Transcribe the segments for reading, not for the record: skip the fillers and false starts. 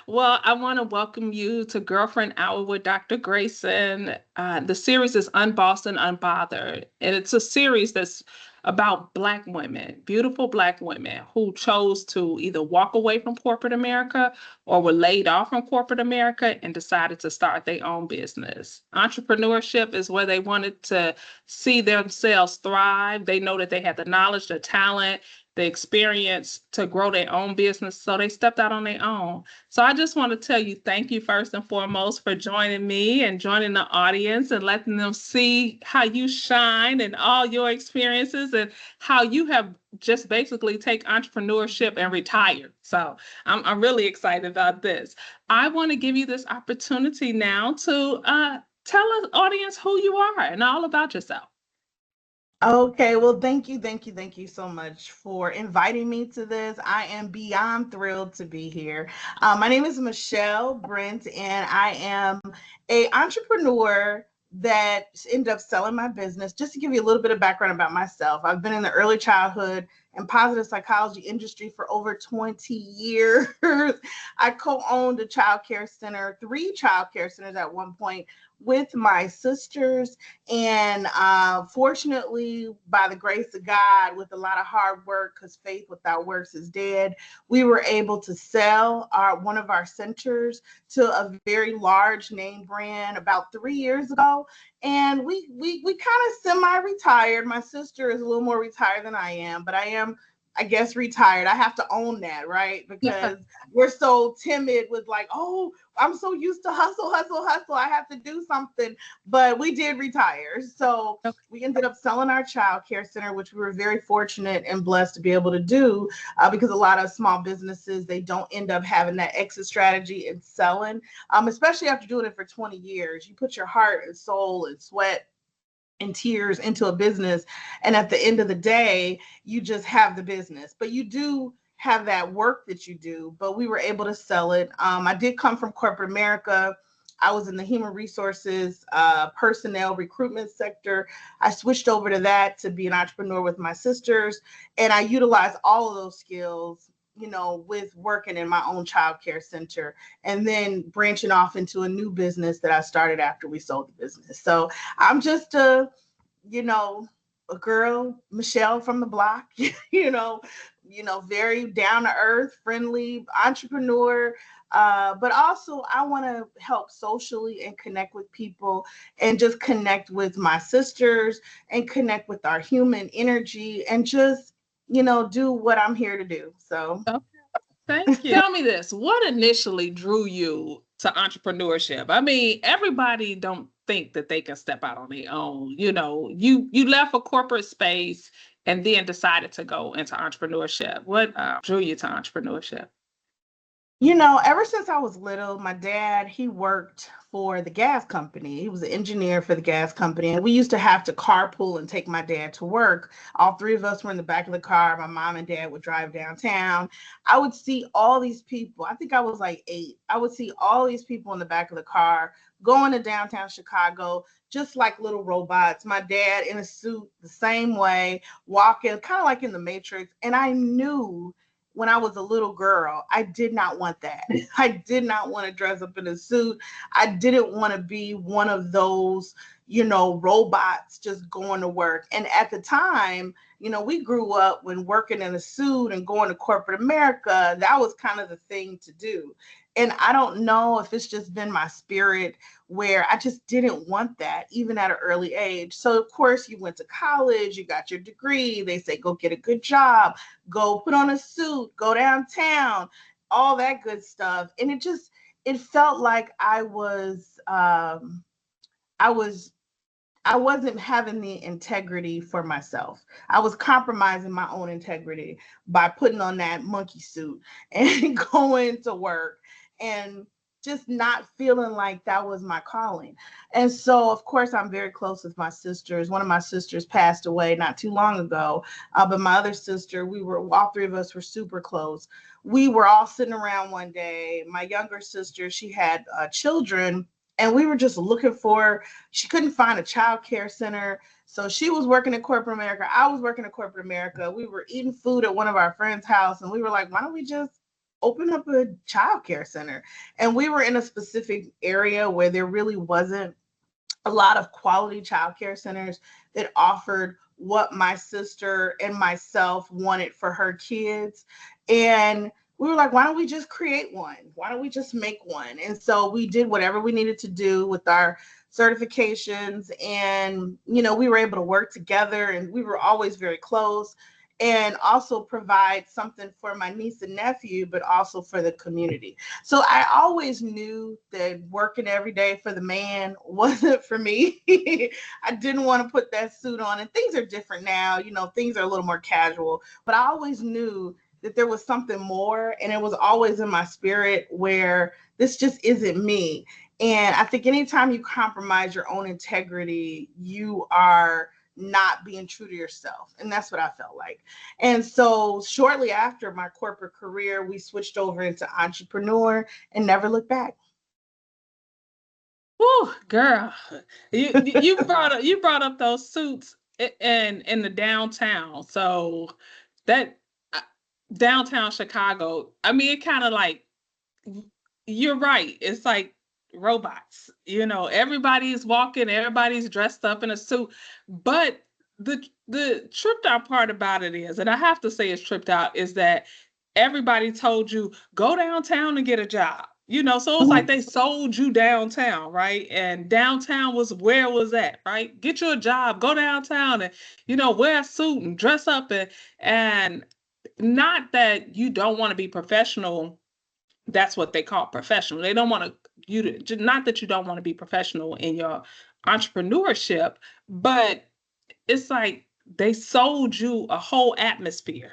Well, I want to welcome you to Girlfriend Hour with Dr. Grayson. The series is Unbossed and Unbothered, and it's a series that's about Black women, beautiful Black women who chose to either walk away from corporate America or were laid off from corporate America and decided to start their own business. Entrepreneurship is where they wanted to see themselves thrive. They know that they had the knowledge, the talent, the experience to grow their own business, so they stepped out on their own. So I just want to tell you thank you first and foremost for joining me and joining the audience and letting them see how you shine and all your experiences and how you have just basically take entrepreneurship and retire. So I'm really excited about this. I want to give you this opportunity now to tell the audience who you are and all about yourself. Okay, well, thank you so much for inviting me to this. I am beyond thrilled to be here. My name is Michelle Brent, and I am a entrepreneur that ended up selling my business. Just to give you a little bit of background about myself, I've been in the early childhood and positive psychology industry for over 20 years. I co-owned a child care center, three child care centers at one point with my sisters. And fortunately, by the grace of God, with a lot of hard work, because faith without works is dead, we were able to sell one of our centers to a very large name brand about 3 years ago. And we kind of semi-retired. My sister is a little more retired than I am, but I guess retired. I have to own that, right? Because we're so timid with like, oh, I'm so used to hustle, hustle, hustle. I have to do something. But we did retire. So we ended up selling our child care center, which we were very fortunate and blessed to be able to do, because a lot of small businesses, they don't end up having that exit strategy and selling, especially after doing it for 20 years. You put your heart and soul and sweat and tears into a business, and at the end of the day you just have the business, but you do have that work that you do. But we were able to sell it. I did come from corporate America. I was in the human resources, personnel recruitment sector. I switched over to that to be an entrepreneur with my sisters, and I utilized all of those skills, with working in my own child care center, and then branching off into a new business that I started after we sold the business. So I'm just you know, a girl, Michelle from the block, very down to earth, friendly entrepreneur. But also, I want to help socially and connect with people, and just connect with my sisters and connect with our human energy, and just, do what I'm here to do. So, Okay. Thank you. Tell me this, what initially drew you to entrepreneurship? I mean, everybody don't think that they can step out on their own. You left a corporate space and then decided to go into entrepreneurship. What drew you to entrepreneurship? Ever since I was little, my dad, he worked for the gas company. He was an engineer for the gas company. And we used to have to carpool and take my dad to work. All three of us were in the back of the car. My mom and dad would drive downtown. I would see all these people. I think I was like 8. I would see all these people in the back of the car going to downtown Chicago, just like little robots. My dad in a suit, the same way, walking, kind of like in the Matrix. And I knew when I was a little girl, I did not want that. I did not want to dress up in a suit. I didn't want to be one of those, robots just going to work. And at the time, we grew up when working in a suit and going to corporate America, that was kind of the thing to do. And I don't know if it's just been my spirit where I just didn't want that, even at an early age. So, of course, you went to college, you got your degree. They say, go get a good job, go put on a suit, go downtown, all that good stuff. And it felt like I was I wasn't having the integrity for myself. I was compromising my own integrity by putting on that monkey suit and going to work, and just not feeling like that was my calling. And so, of course, I'm very close with my sisters. One of my sisters passed away not too long ago, but my other sister, all three of us were super close. We were all sitting around one day. My younger sister, she had children, and we were just looking for, she couldn't find a child care center. So she was working in corporate America. I was working in corporate America. We were eating food at one of our friends' house, and we were like, why don't we just open up a child care center. And we were in a specific area where there really wasn't a lot of quality childcare centers that offered what my sister and myself wanted for her kids. And we were like, why don't we just create one? Why don't we just make one? And so we did whatever we needed to do with our certifications. And, we were able to work together and we were always very close, and also provide something for my niece and nephew, but also for the community. So I always knew that working every day for the man wasn't for me. I didn't want to put that suit on, and things are different now. Things are a little more casual, but I always knew that there was something more, and it was always in my spirit where this just isn't me. And I think anytime you compromise your own integrity, you are not being true to yourself. And that's what I felt like. And so shortly after my corporate career, we switched over into entrepreneur and never looked back. Whew, girl, you brought up those suits in the downtown. So that uh, downtown Chicago, I mean, it kind of like you're right. It's like robots. Everybody's walking, everybody's dressed up in a suit. But the tripped out part about it is, and I have to say it's tripped out, is that everybody told you go downtown and get a job. So it's like Mhm. they sold you downtown, right? And downtown was where it was at, right? Get you a job, go downtown and wear a suit and dress up and not that you don't want to be professional. That's what they call professional. They don't want to not that you don't want to be professional in your entrepreneurship, but it's like they sold you a whole atmosphere.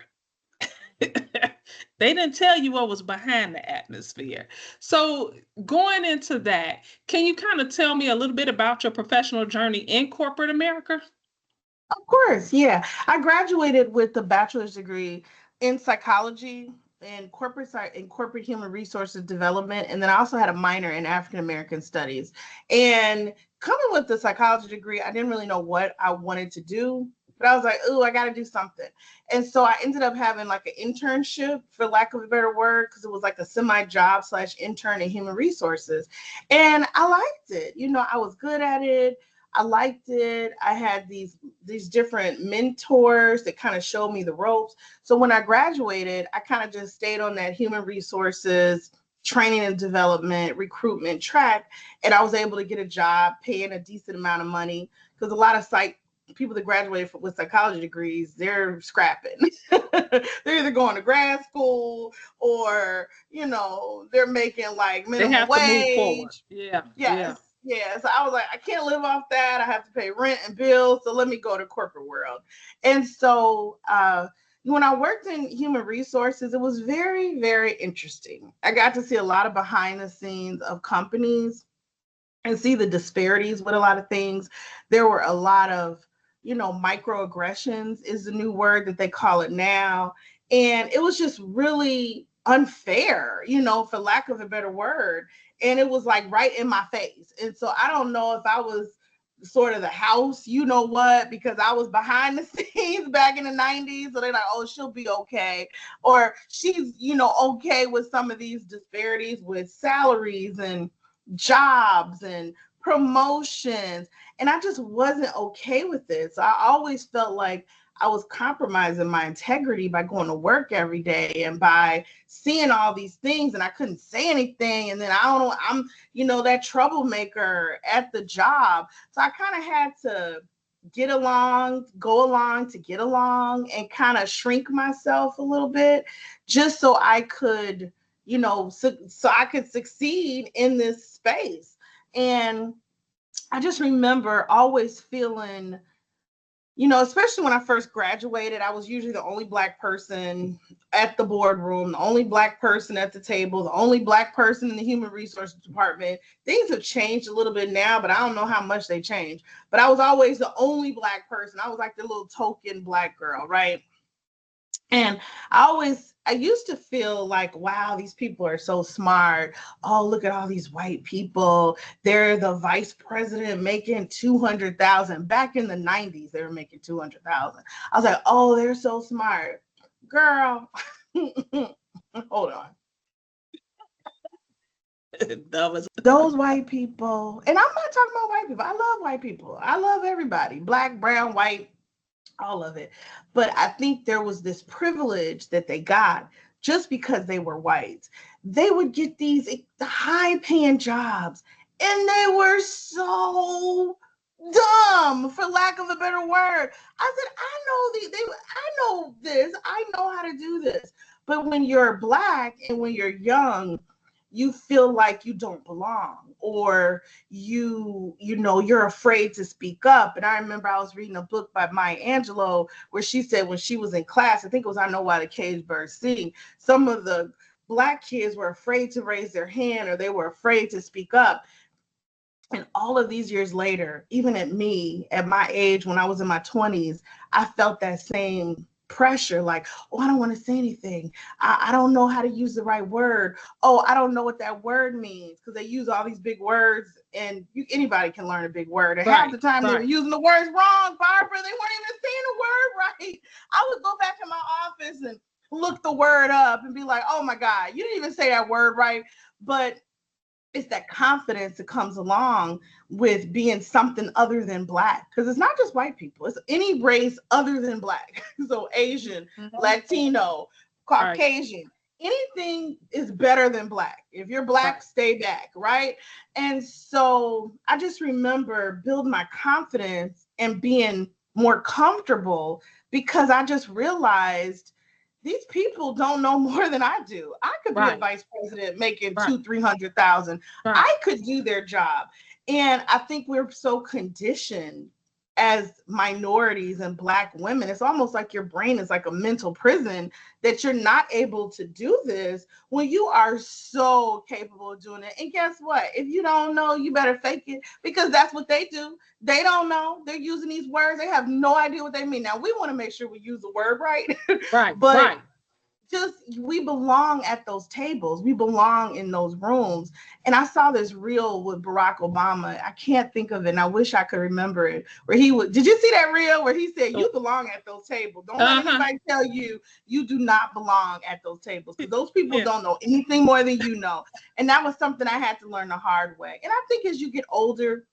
They didn't tell you what was behind the atmosphere. So going into that, can you kind of tell me a little bit about your professional journey in corporate America? Of course, yeah. I graduated with a bachelor's degree in psychology and corporate human resources development, and then I also had a minor in African American studies. And coming with the psychology degree, I didn't really know what I wanted to do, but I was like, "Oh, I got to do something." And so I ended up having like an internship, for lack of a better word, because it was like a semi job slash intern in human resources, and I liked it. I was good at it. I liked it. I had these different mentors that kind of showed me the ropes. So when I graduated, I kind of just stayed on that human resources, training and development, recruitment track, and I was able to get a job paying a decent amount of money, because a lot of psych people that graduated with psychology degrees, they're scrapping. They're either going to grad school, or they're making like They minimum have to move forward. wage. Yeah, yeah. Yes, yeah. So I was like, I can't live off that. I have to pay rent and bills. So let me go to corporate world. And so when I worked in human resources, it was very, very interesting. I got to see a lot of behind the scenes of companies and see the disparities with a lot of things. There were a lot of, microaggressions is the new word that they call it now. And it was just really unfair, for lack of a better word. And it was like right in my face. And so I don't know if I was sort of the house, what, because I was behind the scenes back in the 90s. So they're like, oh, she'll be okay. Or she's, okay with some of these disparities with salaries and jobs and promotions. And I just wasn't okay with it. So I always felt like I was compromising my integrity by going to work every day and by seeing all these things, and I couldn't say anything. And then I don't know, I'm, that troublemaker at the job. So I kind of had to go along to get along, and kind of shrink myself a little bit, just so I could, so I could succeed in this space. And I just remember always feeling, especially when I first graduated, I was usually the only Black person at the boardroom, the only Black person at the table, the only Black person in the human resources department. Things have changed a little bit now, but I don't know how much they changed. But I was always the only Black person. I was like the little token Black girl, right? And I used to feel like, wow, these people are so smart. Oh, look at all these white people. They're the vice president making 200,000. Back in the 90s, they were making 200,000. I was like, oh, they're so smart. Girl, hold on. That was Those white people, and I'm not talking about white people. I love white people. I love everybody, black, brown, white, all of it. But I think there was this privilege that they got just because they were white. They would get these high paying jobs and they were so dumb, for lack of a better word. I said, I know this, I know how to do this. But when you're black and when you're young, you feel like you don't belong, or you're afraid to speak up. And I remember I was reading a book by Maya Angelou where she said when she was in class, I think it was I Know Why the Caged Birds Sing, some of the black kids were afraid to raise their hand or they were afraid to speak up. And all of these years later, even at my age, when I was in my 20s, I felt that same pressure, like, oh, I don't want to say anything. I don't know how to use the right word. Oh, I don't know what that word means, because they use all these big words, and anybody can learn a big word. And half the time they were using the words wrong, Barbara. They weren't even saying the word right. I would go back to my office and look the word up and be like, oh my God, you didn't even say that word right. But it's that confidence that comes along with being something other than black, because it's not just white people, it's any race other than black. So Asian, Latino, Caucasian, anything is better than black. If you're black, stay back, right? And so I just remember building my confidence and being more comfortable, because I just realized these people don't know more than I do. I could be a vice president making 200,000-300,000. I could do their job. And I think we're so conditioned as minorities and black women. It's almost like your brain is like a mental prison, that you're not able to do this when you are so capable of doing it. And guess what? If you don't know, you better fake it, because that's what they do. They don't know. They're using these words. They have no idea what they mean. Now, we want to make sure we use the word right. But just, we belong at those tables. We belong in those rooms. And I saw this reel with Barack Obama. I can't think of it, and I wish I could remember it. Where did you see that reel where he said, you belong at those tables? Don't let anybody tell you you do not belong at those tables, because those people don't know anything more than you know. And that was something I had to learn the hard way. And I think as you get older,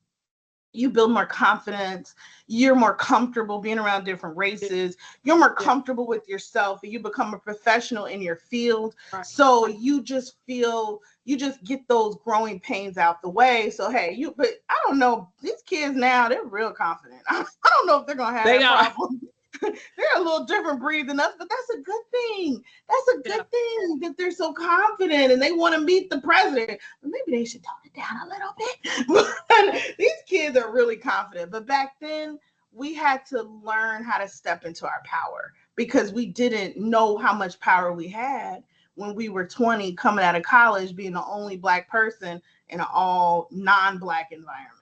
you build more confidence. You're more comfortable being around different races. You're more comfortable with yourself, and you become a professional in your field. So you just get those growing pains out the way. So, but I don't know, these kids now, they're real confident. I don't know if they're going to have that problem. They're a little different breed than us, but that's a good thing. That's a good thing that they're so confident and they want to meet the president. But maybe they should tone it down a little bit. But these kids are really confident. But back then, we had to learn how to step into our power, because we didn't know how much power we had when we were 20, coming out of college, being the only black person in an all non-black environment.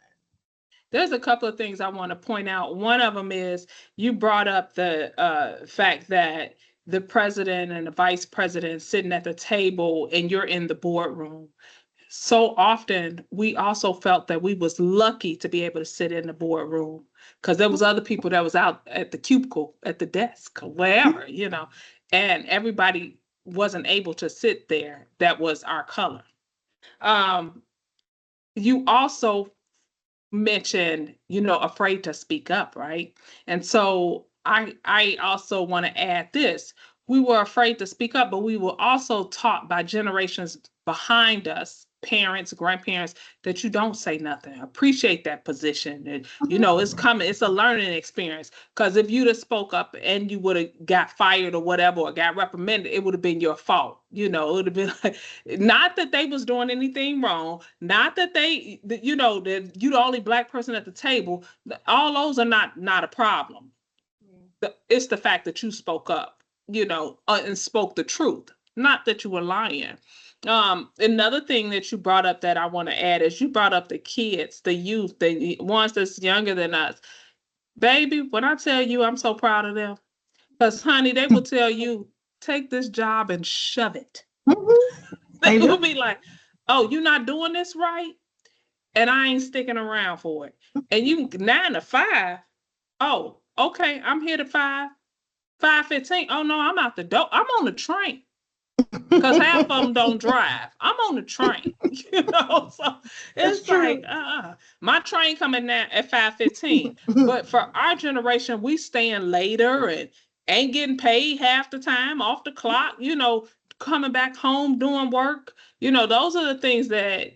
There's a couple of things I want to point out. One of them is you brought up the fact that the president and the vice president sitting at the table and you're in the boardroom. So often we also felt that we was lucky to be able to sit in the boardroom, because there was other people that was out at the cubicle, at the desk, or wherever, and everybody wasn't able to sit there. That was our color. You also mentioned, afraid to speak up, right? And so I also want to add this. We were afraid to speak up, but we were also taught by generations behind us, parents, grandparents, that you don't say nothing. Appreciate that position. And, it's coming. It's a learning experience. Because if you'd have spoke up and you would have got fired or whatever, or got reprimanded, it would have been your fault. It would have been like, not that they was doing anything wrong, not that that you the only black person at the table. All those are not a problem. It's the fact that you spoke up, and spoke the truth, not that you were lying. Another thing that you brought up that I want to add is you brought up the kids, the youth, the ones that's younger than us. Baby, when I tell you I'm so proud of them, because honey, they will tell you, take this job and shove it. They will be like, oh, you're not doing this right, and I ain't sticking around for it. And you 9 to 5. Oh, okay, I'm here to 5:15. Oh no, I'm out the door. I'm on the train. because half of them don't drive. I'm on the train, so It's it's like, true. my train coming now at 5:15. But for our generation, we staying later and ain't getting paid half the time, off the clock, coming back home doing work. Those are the things that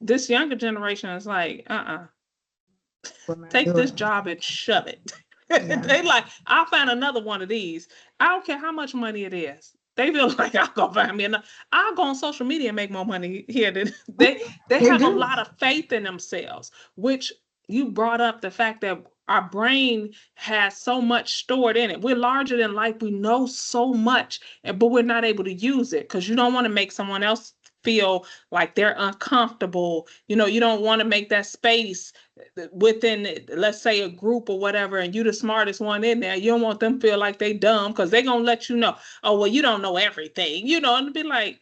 this younger generation is like, We're not take this doing job and shove it. it. They like, I'll find another one of these. I don't care how much money it is. They feel like I'll go find me another. I'll go on social media and make more money here than they They have a do. lot of faith in themselves, which you brought up the fact that our brain has so much stored in it. We're larger than life. We know so much, but we're not able to use it because you don't want to make someone else feel like they're uncomfortable. You don't want to make that space within, let's say, a group or whatever, and you the smartest one in there. You don't want them to feel like they dumb because they're gonna let you know, oh well, you don't know everything, and be like,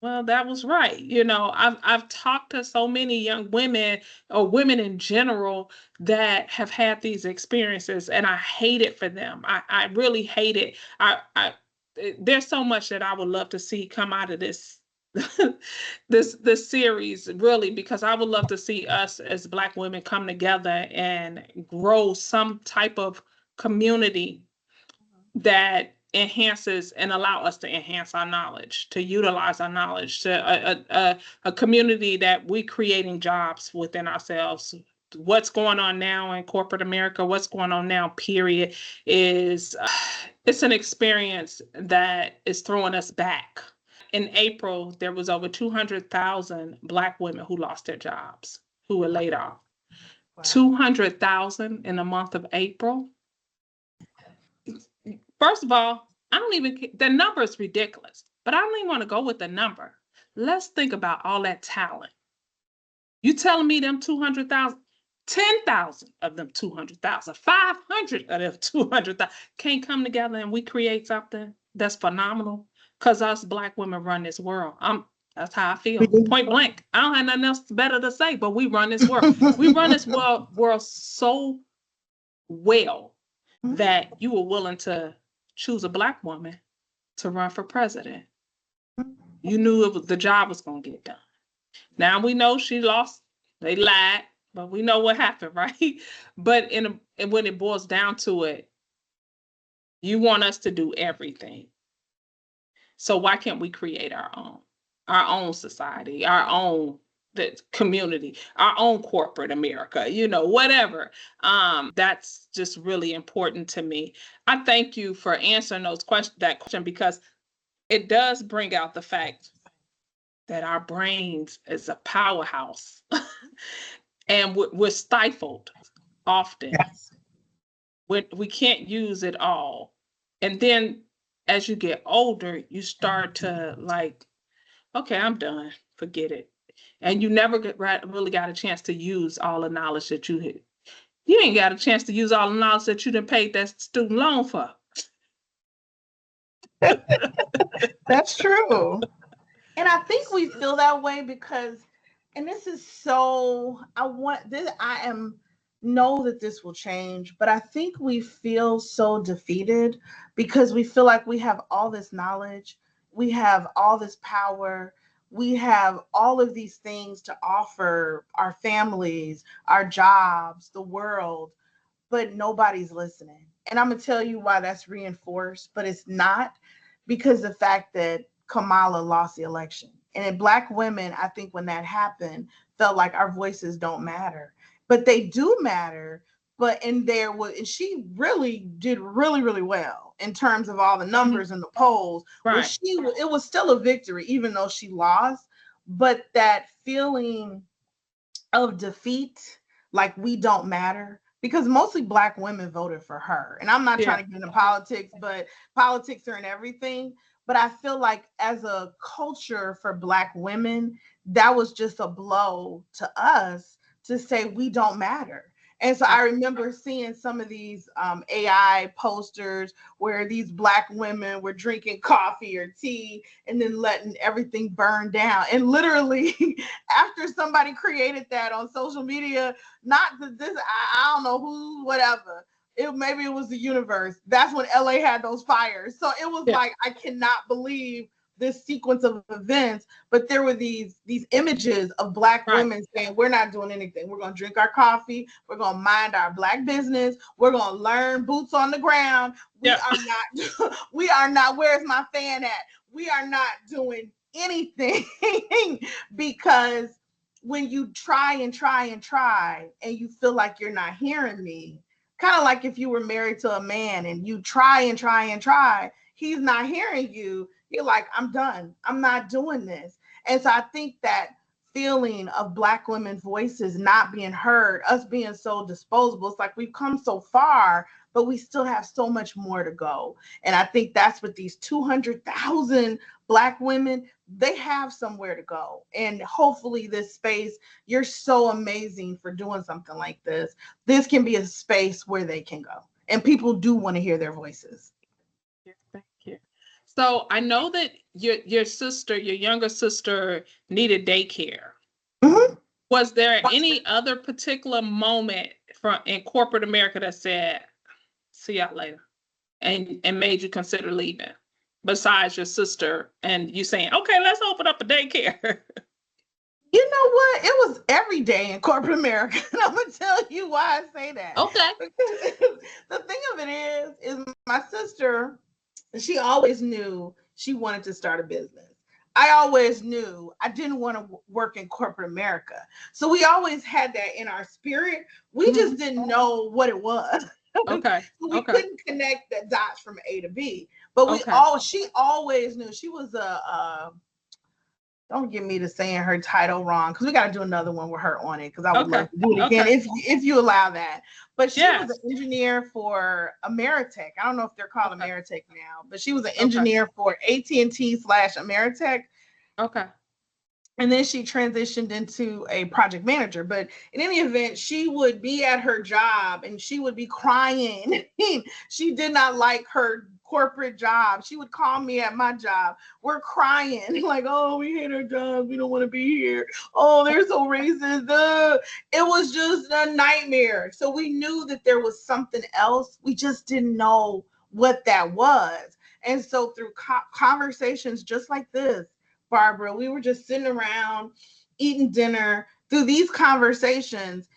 well, that was right. I've talked to so many young women or women in general that have had these experiences, and I hate it for them. I really hate it. I there's so much that I would love to see come out of this this series, really, because I would love to see us as Black women come together and grow some type of community that enhances and allow us to enhance our knowledge, to utilize our knowledge, to a community that we creating jobs within ourselves. What's going on now in corporate America, what's going on now, period, is it's an experience that is throwing us back. In April, there was over 200,000 Black women who lost their jobs, who were laid off. Wow. 200,000 in the month of April. First of all, I don't even, the number is ridiculous, but I don't even want to go with the number. Let's think about all that talent. You telling me them 200,000, 10,000 of them 200,000, 500 of them 200,000 can't come together and we create something that's phenomenal? Because us Black women run this world. That's how I We feel. do. Point blank. I don't have nothing else better to say, but we run this world. We run this world so well that you were willing to choose a Black woman to run for president. You knew the job was going to get done. Now we know she lost. They lied, but we know what happened, right? But when it boils down to it, you want us to do everything. So why can't we create our own society, our own the community, our own corporate America, whatever. That's just really important to me. I thank you for answering that question, because it does bring out the fact that our brains is a powerhouse and we're stifled often. Yes. We can't use it all. And then as you get older, you start to like, okay, I'm done, forget it. And you never really got a chance to use all the knowledge that you had. You ain't got a chance to use all the knowledge that you done paid that student loan for. That's true. And I think we feel that way because, and this is so, I want this, I am, know that this will change, but I think we feel so defeated because we feel like we have all this knowledge, we have all this power, we have all of these things to offer our families, our jobs, the world, but nobody's listening. And I'm going to tell you why that's reinforced, but it's not, because the fact that Kamala lost the election. And in Black women, I think when that happened, felt like our voices don't matter, but they do matter. But in there was, and she really did really, really well in terms of all the Mhm. numbers and the polls. Where Right. it was still a victory, even though she lost. But that feeling of defeat, like we don't matter, because mostly Black women voted for her. And I'm not Yeah. trying to get into politics, but politics are in everything. But I feel like as a culture for Black women, that was just a blow to us to say we don't matter. And so Yeah. I remember seeing some of these AI posters where these Black women were drinking coffee or tea and then letting everything burn down. And literally, after somebody created that on social media, not that this, I don't know who, whatever. Maybe it was the universe. That's when LA had those fires. So it was Yeah. like, I cannot believe this sequence of events, but there were these images of Black Right. women saying, we're not doing anything. We're going to drink our coffee. We're going to mind our Black business. We're going to learn boots on the ground. We Yeah. are not, we are not, where's my fan at? We are not doing anything because when you try and try and try and you feel like you're not hearing me, kind of like if you were married to a man and you try and try and try, he's not hearing you. You're like, I'm done. I'm not doing this. And so I think that feeling of Black women's voices not being heard, us being so disposable, it's like we've come so far, but we still have so much more to go. And I think that's what these 200,000 Black women, they have somewhere to go. And hopefully this space, you're so amazing for doing something like this. This can be a space where they can go. And people do want to hear their voices. Thank you. So I know that your sister, your younger sister, needed daycare. Mhm. Was there any other particular moment from in corporate America that said, "See y'all later," and made you consider leaving? Besides your sister and you saying, "Okay, let's open up a daycare." You know what? It was every day in corporate America. And I'm going to tell you why I say that. Okay. Because the thing of it is my sister, she always knew she wanted to start a business. I always knew I didn't want to work in corporate America. So we always had that in our spirit. We just didn't know what it was. Okay. So we Okay. couldn't connect the dots from A to B. But Okay. she always knew she was don't get me to saying her title wrong because we got to do another one with her on it because I would Okay. love to do it again Okay. if you allow that. But she was Yes. an engineer for Ameritech. I don't know if they're called Okay. Ameritech now, but she was an Okay. engineer for AT&T/Ameritech. Okay. And then she transitioned into a project manager. But in any event, she would be at her job and she would be crying. She did not like her corporate job. She would call me at my job. We're crying, like, oh, we hate our jobs. We don't want to be here. Oh, they're so racist. It was just a nightmare. So we knew that there was something else. We just didn't know what that was. And so through conversations just like this, Barbara, we were just sitting around eating dinner through these conversations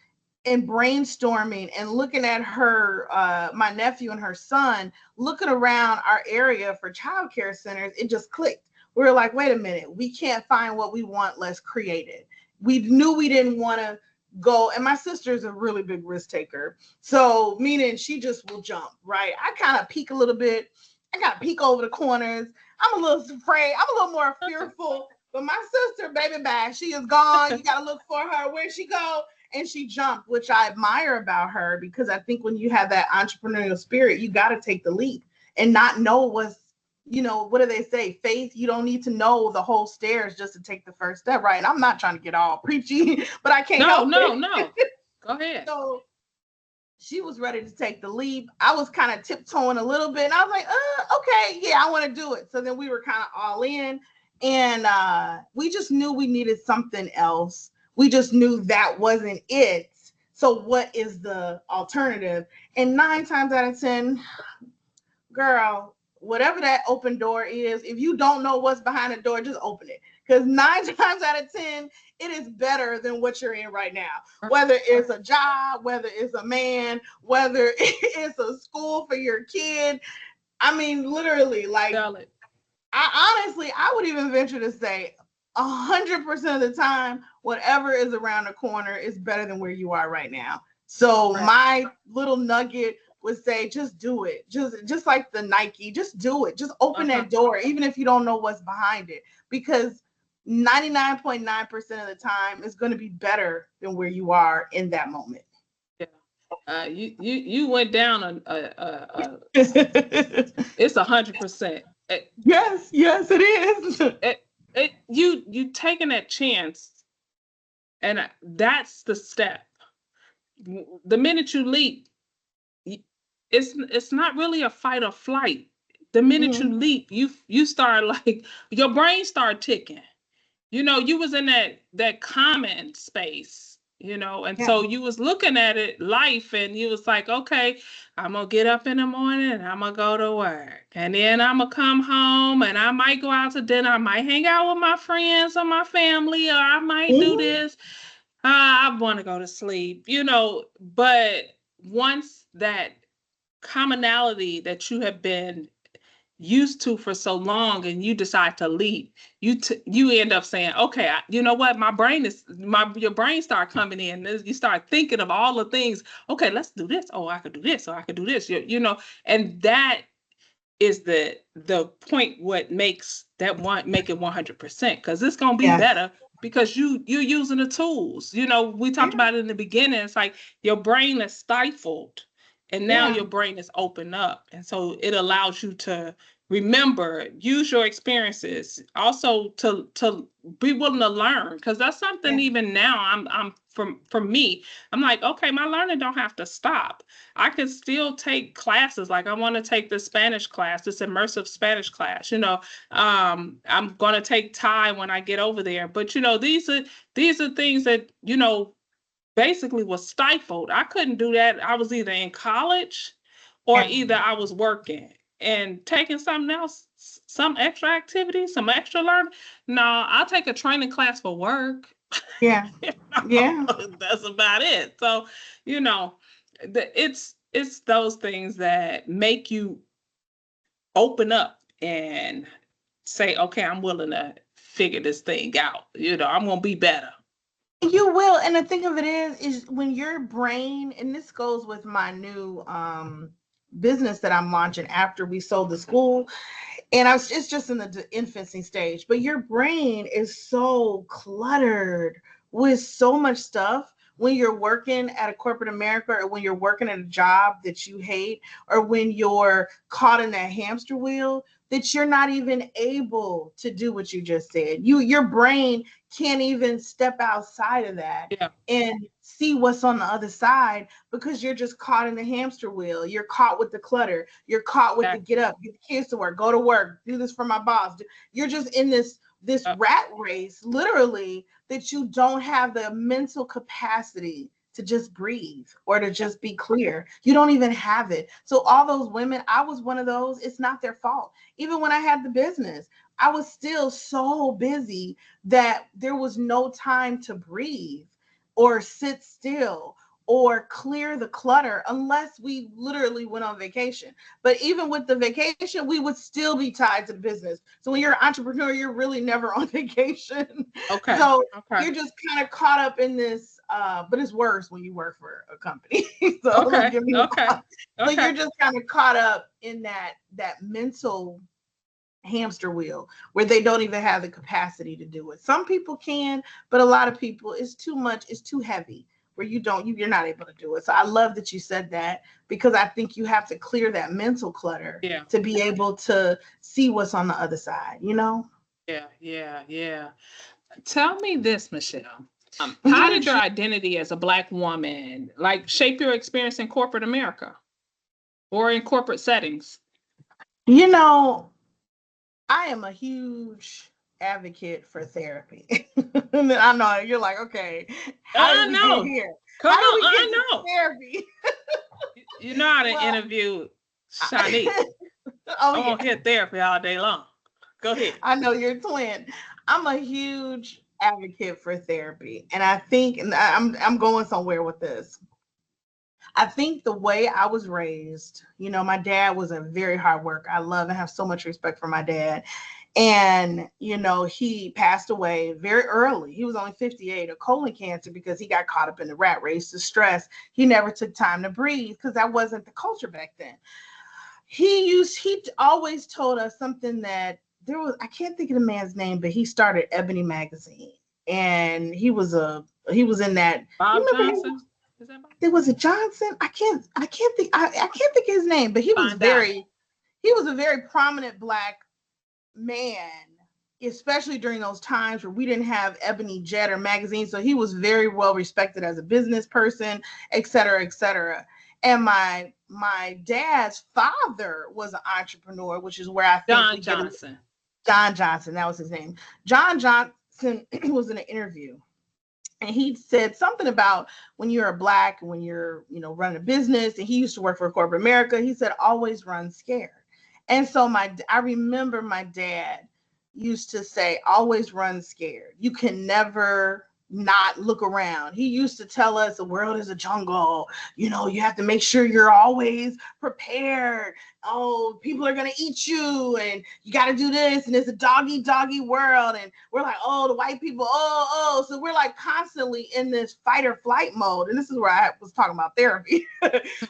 and brainstorming and looking at her, my nephew and her son, looking around our area for childcare centers. It just clicked. We were like, wait a minute, we can't find what we want. Let's create it. We knew we didn't want to go. And my sister's a really big risk taker. So, meaning she just will jump, right? I kind of peek a little bit. I got to peek over the corners. I'm a little afraid. I'm a little more fearful. But my sister, baby bye, she is gone. You got to look for her. Where'd she go? And she jumped, which I admire about her because I think when you have that entrepreneurial spirit, you got to take the leap and not know what's, what do they say? Faith, you don't need to know the whole stairs just to take the first step, right? And I'm not trying to get all preachy, but I can't help No. it. No. Go ahead. So she was ready to take the leap. I was kind of tiptoeing a little bit. And I was like, okay, yeah, I want to do it. So then we were kind of all in. And we just knew we needed something else. We just knew that wasn't it. So what is the alternative? And 9 times out of 10, girl, whatever that open door is, if you don't know what's behind the door, just open it. Because 9 times out of 10, it is better than what you're in right now. Whether it's a job, whether it's a man, whether it's a school for your kid. I mean, literally, like, I would even venture to say 100% of the time, whatever is around the corner is better than where you are right now. So my little nugget would say, just do it. Just like the Nike, just do it. Just open that door, even if you don't know what's behind it, because 99.9% of the time is going to be better than where you are in that moment. Yeah. You went down it's 100%. Yes, it is. You taking that chance, and that's the step. The minute you leap, it's not really a fight or flight. The minute you leap, you start like your brain start ticking. You was in that common space, And Yeah. so you was looking at it life, and you was like, okay, I'm gonna get up in the morning and I'm gonna go to work, and then I'm gonna come home and I might go out to dinner, I might hang out with my friends or my family, or I might do Mhm. this. I want to go to sleep, but once that commonality that you have been used to for so long and you decide to leave, you end up saying, okay, you know what, your brain start coming in, you start thinking of all the things. Okay, let's do this. Oh, I could do this, or I could do this. And that is the point, what makes that one make it 100%, because it's gonna be Yes. better because you're using the tools. We Yeah. talked about it in the beginning. It's like your brain is stifled, and now Yeah. your brain is open up, and so it allows you to remember, use your experiences, also to be willing to learn, because that's something. Yeah. Even now, I'm from me, I'm like, okay, my learning don't have to stop. I could still take classes. Like, I want to take this Spanish class, this immersive Spanish class. I'm going to take Thai when I get over there. But these are things that basically was stifled. I couldn't do that. I was either in college or Yeah. either I was working and taking something else, some extra activity, some extra learning. No, I'll take a training class for work. Yeah. Yeah. That's about it. So, you know, it's those things that make you open up and say, okay, I'm willing to figure this thing out. I'm gonna be better. You will. And the thing of it is when your brain, and this goes with my new business that I'm launching after we sold the school, and it's just in the infancy stage, but your brain is so cluttered with so much stuff when you're working at a corporate America, or when you're working at a job that you hate, or when you're caught in that hamster wheel, that you're not even able to do what you just said. Your brain can't even step outside of that Yeah, and see what's on the other side, because you're just caught in the hamster wheel. You're caught with the clutter. You're caught with the exactly. get up, get the kids to work, go to work, do this for my boss. You're just in this Uh, rat race, literally, that you don't have the mental capacity to just breathe or to yeah, just be clear. You don't even have it. So all those women, I was one of those. It's not their fault. Even when I had the business, I was still so busy that there was no time to breathe or sit still or clear the clutter, unless we literally went on vacation. But even with the vacation, we would still be tied to the business. So when you're an entrepreneur, you're really never on vacation. okay, So okay, you're just kind of caught up in this, but it's worse when you work for a company. So don't okay, get me okay, wrong. But okay. you're just kind of caught up in that mental hamster wheel where they don't even have the capacity to do it. Some people can, but a lot of people, it's too much, it's too heavy where you're not able to do it. So I love that you said that, because I think you have to clear that mental clutter Yeah, to be able to see what's on the other side, you know? yeah, yeah, yeah. Tell me this, Michelle. How Mhm. did your identity as a Black woman like shape your experience in corporate America or in corporate settings? You know, I am a huge advocate for therapy. And I know you're like, okay, how did I we get know. here? Come How did on, we get I to know. therapy? You know how to Well, interview Shanice. I, oh I yeah, won't hear therapy all day long. Go ahead. I know you're a twin. I'm a huge advocate for therapy, and I think, and I'm going somewhere with this. I think the way I was raised, my dad was a very hard worker. I love and have so much respect for my dad. And, he passed away very early. He was only 58 of colon cancer because he got caught up in the rat race, the stress. He never took time to breathe because that wasn't the culture back then. He always told us something that I can't think of the man's name, but he started Ebony magazine. And he was in that, you Bob remember him? Johnson? Is that Bob? There was a Johnson. I can't think of his name, but Find out. he was a very prominent Black man, especially during those times where we didn't have Ebony Jet or magazine. So he was very well respected as a business person, et cetera, et cetera. And my dad's father was an entrepreneur, which is where I think we John get Johnson. John Johnson. That was his name. John Johnson was in an interview, and he said something about when you're a black, when you're, running a business, and he used to work for corporate America. He said, always run scared. And so I remember my dad used to say, always run scared. You can never not look around. He used to tell us the world is a jungle. You have to make sure you're always prepared. Oh, people are going to eat you, and you got to do this. And it's a doggy world. And we're like, oh, the white people, oh. So we're like constantly in this fight or flight mode. And this is where I was talking about therapy.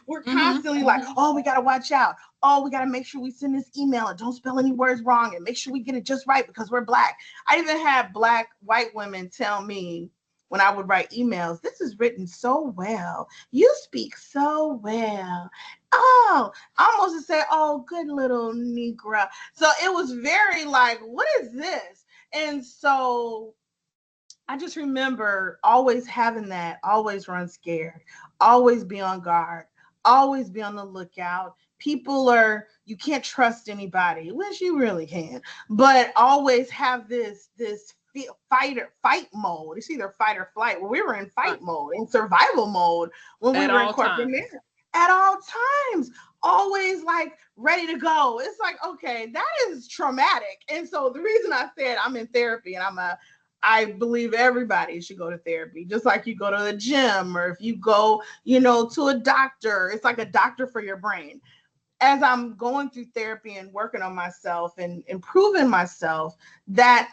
We're constantly like, oh, we got to watch out. Oh, we got to make sure we send this email and don't spell any words wrong and make sure we get it just right because we're black. I even had white women tell me when I would write emails, this is written so well. You speak so well. Oh, almost to say, oh, good little Negro. So it was very like, what is this? And so I just remember always having that, always run scared, always be on guard, always be on the lookout. You can't trust anybody, which you really can, but always have this fight mode. It's either fight or flight. Well, we were in fight mode, in survival mode when we were in corporate America. At all times, always like ready to go. It's like, okay, that is traumatic. And so the reason I said I'm in therapy and I believe everybody should go to therapy, just like you go to the gym, or if you go, to a doctor. It's like a doctor for your brain. As I'm going through therapy and working on myself and improving myself, that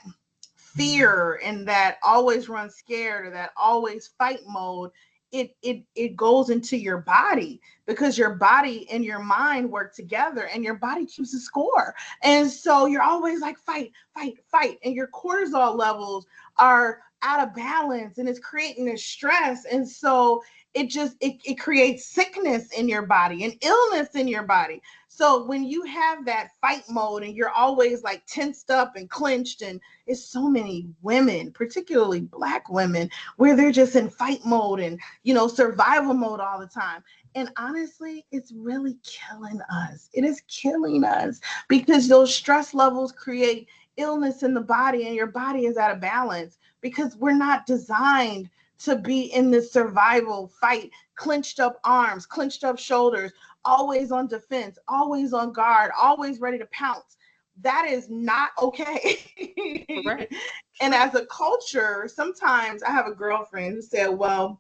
fear and that always run scared or that always fight mode, it goes into your body, because your body and your mind work together and your body keeps a score. And so you're always like fight, and your cortisol levels are out of balance and it's creating this stress. And so it creates sickness in your body and illness in your body. So when you have that fight mode and you're always like tensed up and clenched, and it's so many women, particularly Black women, where they're just in fight mode and, survival mode all the time. And honestly, it's really killing us. It is killing us because those stress levels create illness in the body, and your body is out of balance because we're not designed to be in this survival fight, clenched up arms, clenched up shoulders, always on defense, always on guard, always ready to pounce. That is not okay. Correct. And as a culture, sometimes I have a girlfriend who said, well,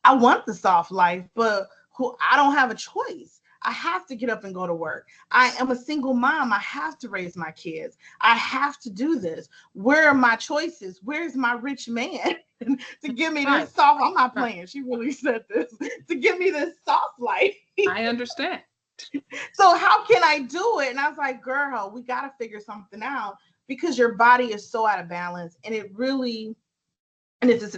I want the soft life, but I don't have a choice. I have to get up and go to work. I am a single mom. I have to raise my kids. I have to do this. Where are my choices? Where's my rich man to give me this soft? I'm not playing. She really said this, to give me this soft life. I understand. So how can I do it? And I was like, girl, we got to figure something out, because your body is so out of balance, and it's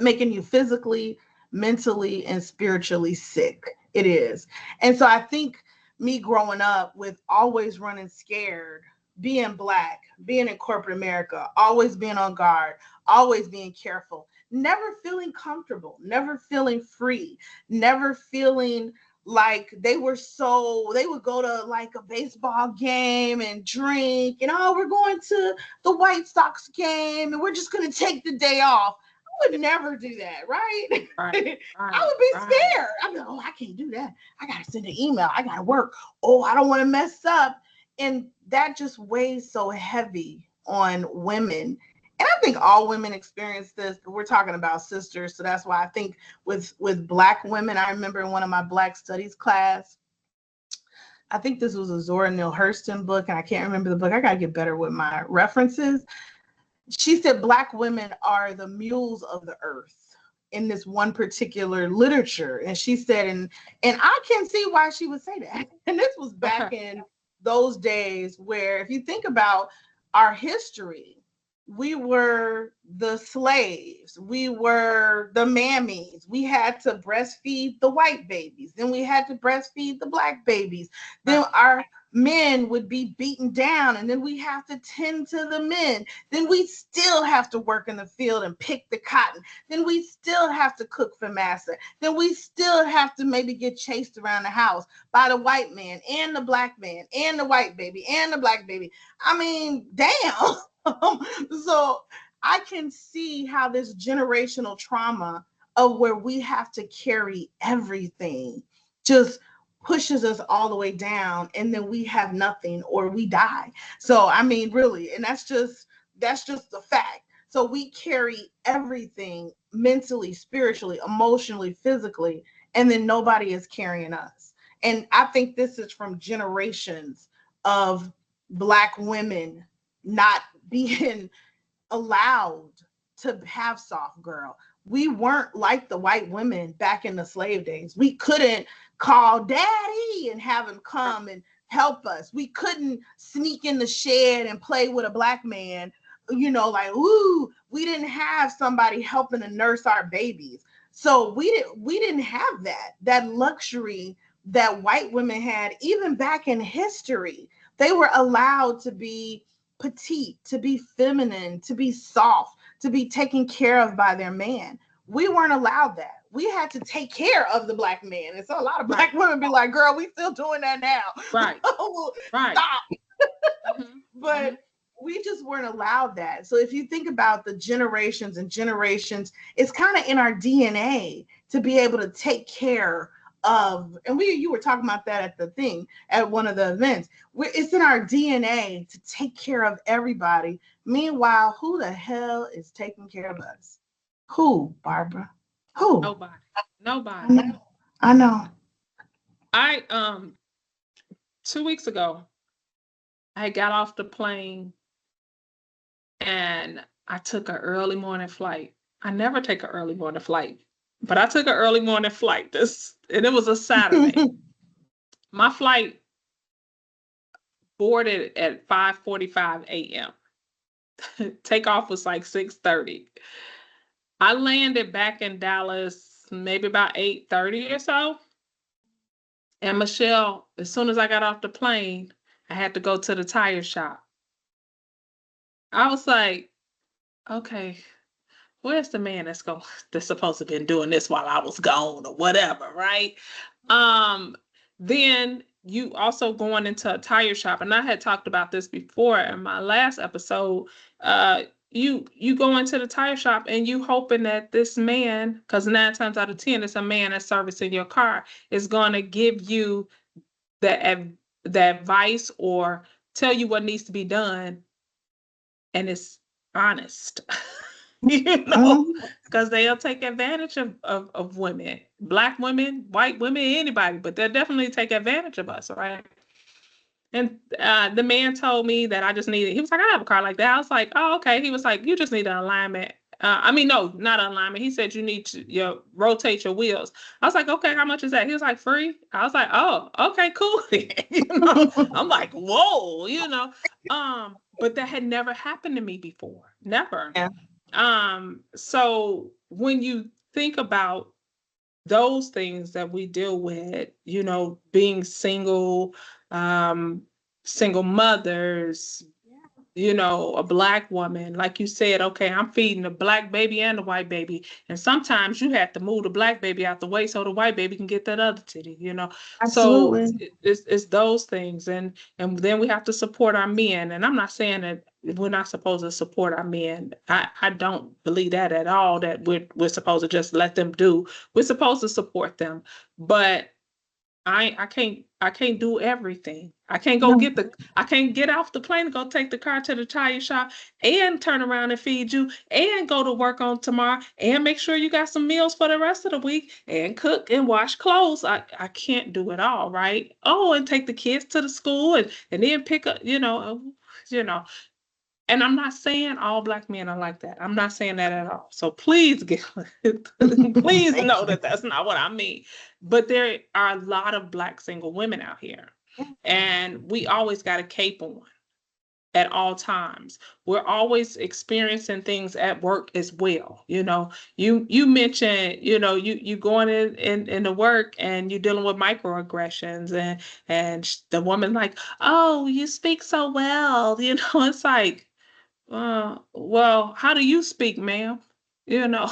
making you physically, mentally, and spiritually sick. It is. And so I think me growing up with always running scared, being Black, being in corporate America, always being on guard, always being careful, never feeling comfortable, never feeling free, never feeling like they would go to like a baseball game and drink, and oh, we're going to the White Sox game and we're just going to take the day off. I would never do that, right? I would be scared. I'm like, oh, I can't do that. I got to send an email. I got to work. Oh, I don't want to mess up. And that just weighs so heavy on women. And I think all women experience this, but we're talking about sisters. So that's why I think with Black women, I remember in one of my Black studies class, I think this was a Zora Neale Hurston book, and I can't remember the book. I got to get better with my references. She said Black women are the mules of the earth in this one particular literature. And she said, and I can see why she would say that. And this was back in those days where, if you think about our history, we were the slaves, we were the mammies, we had to breastfeed the white babies, then we had to breastfeed the Black babies, then our men would be beaten down, and then we have to tend to the men, then we still have to work in the field and pick the cotton, then we still have to cook for massa, then we still have to maybe get chased around the house by the white man and the Black man and the white baby and the Black baby. I mean, damn. So I can see how this generational trauma of where we have to carry everything just pushes us all the way down, and then we have nothing or we die. So I mean, really, and that's just the fact. So we carry everything mentally, spiritually, emotionally, physically, and then nobody is carrying us. And I think this is from generations of Black women not being allowed to have soft girl. We weren't like the white women back in the slave days. We couldn't call daddy and have him come and help us. We couldn't sneak in the shed and play with a Black man, like, ooh, we didn't have somebody helping to nurse our babies. So we didn't have that luxury that white women had even back in history. They were allowed to be petite, to be feminine, to be soft, to be taken care of by their man. We weren't allowed that. We had to take care of the Black man. And so a lot of Black women be like, girl, we still doing that now. Right. Well, Right. stop. Mm-hmm. Mm-hmm. But we just weren't allowed that. So if you think about the generations and generations, it's kind of in our DNA to be able to take care of, and you were talking about that at the thing at one of the events. It's in our DNA to take care of everybody. Meanwhile, who the hell is taking care of us? Who, Barbara? Who? Nobody. I Nobody. know. I know. I 2 weeks ago, I got off the plane and I took an early morning flight. I never take an early morning flight, but I took an early morning flight and it was a Saturday. My flight boarded at 5:45 a.m. Takeoff was like 6:30. I landed back in Dallas maybe about 8:30 or so. And Michelle, as soon as I got off the plane, I had to go to the tire shop. I was like, okay, where's the man that's supposed to have been doing this while I was gone or whatever, right? Um, then you also going into a tire shop, and I had talked about this before in my last episode. You go into the tire shop and you hoping that this man, because 9 times out of 10 it's a man that's servicing your car, is gonna give you the the advice or tell you what needs to be done, and it's honest. Mhm. Because they'll take advantage of women, Black women, white women, anybody, but they'll definitely take advantage of us, right? And the man told me that I just needed, he was like, I have a car like that. I was like, oh, okay. He was like, you just need an alignment. I mean, no, not an alignment. He said you need to rotate your wheels. I was like, okay, how much is that? He was like, free. I was like, oh, okay, cool. I'm like, whoa, but that had never happened to me before. Never. Yeah. So when you think about those things that we deal with, being single, um, single mothers, a Black woman, like you said, okay, I'm feeding the Black baby and the white baby. And sometimes you have to move the Black baby out the way so the white baby can get that other titty. So Absolutely. it's those things. And then we have to support our men. And I'm not saying that we're not supposed to support our men. I don't believe that at all, that we're supposed to just let them do. We're supposed to support them. But I can't do everything. No. I can't get off the plane and go take the car to the tire shop and turn around and feed you and go to work on tomorrow and make sure you got some meals for the rest of the week and cook and wash clothes. I can't do it all, right? Oh, and take the kids to the school and then pick up, you know. And I'm not saying all Black men are like that. I'm not saying that at all. So please please Thank know you. that that's not what I mean. But there are a lot of Black single women out here, Yeah. and we always got a cape on at all times. We're always experiencing things at work as well. You mentioned, you going into work and you're dealing with microaggressions and the woman like, oh, you speak so well. It's like, well, how do you speak, ma'am? You know,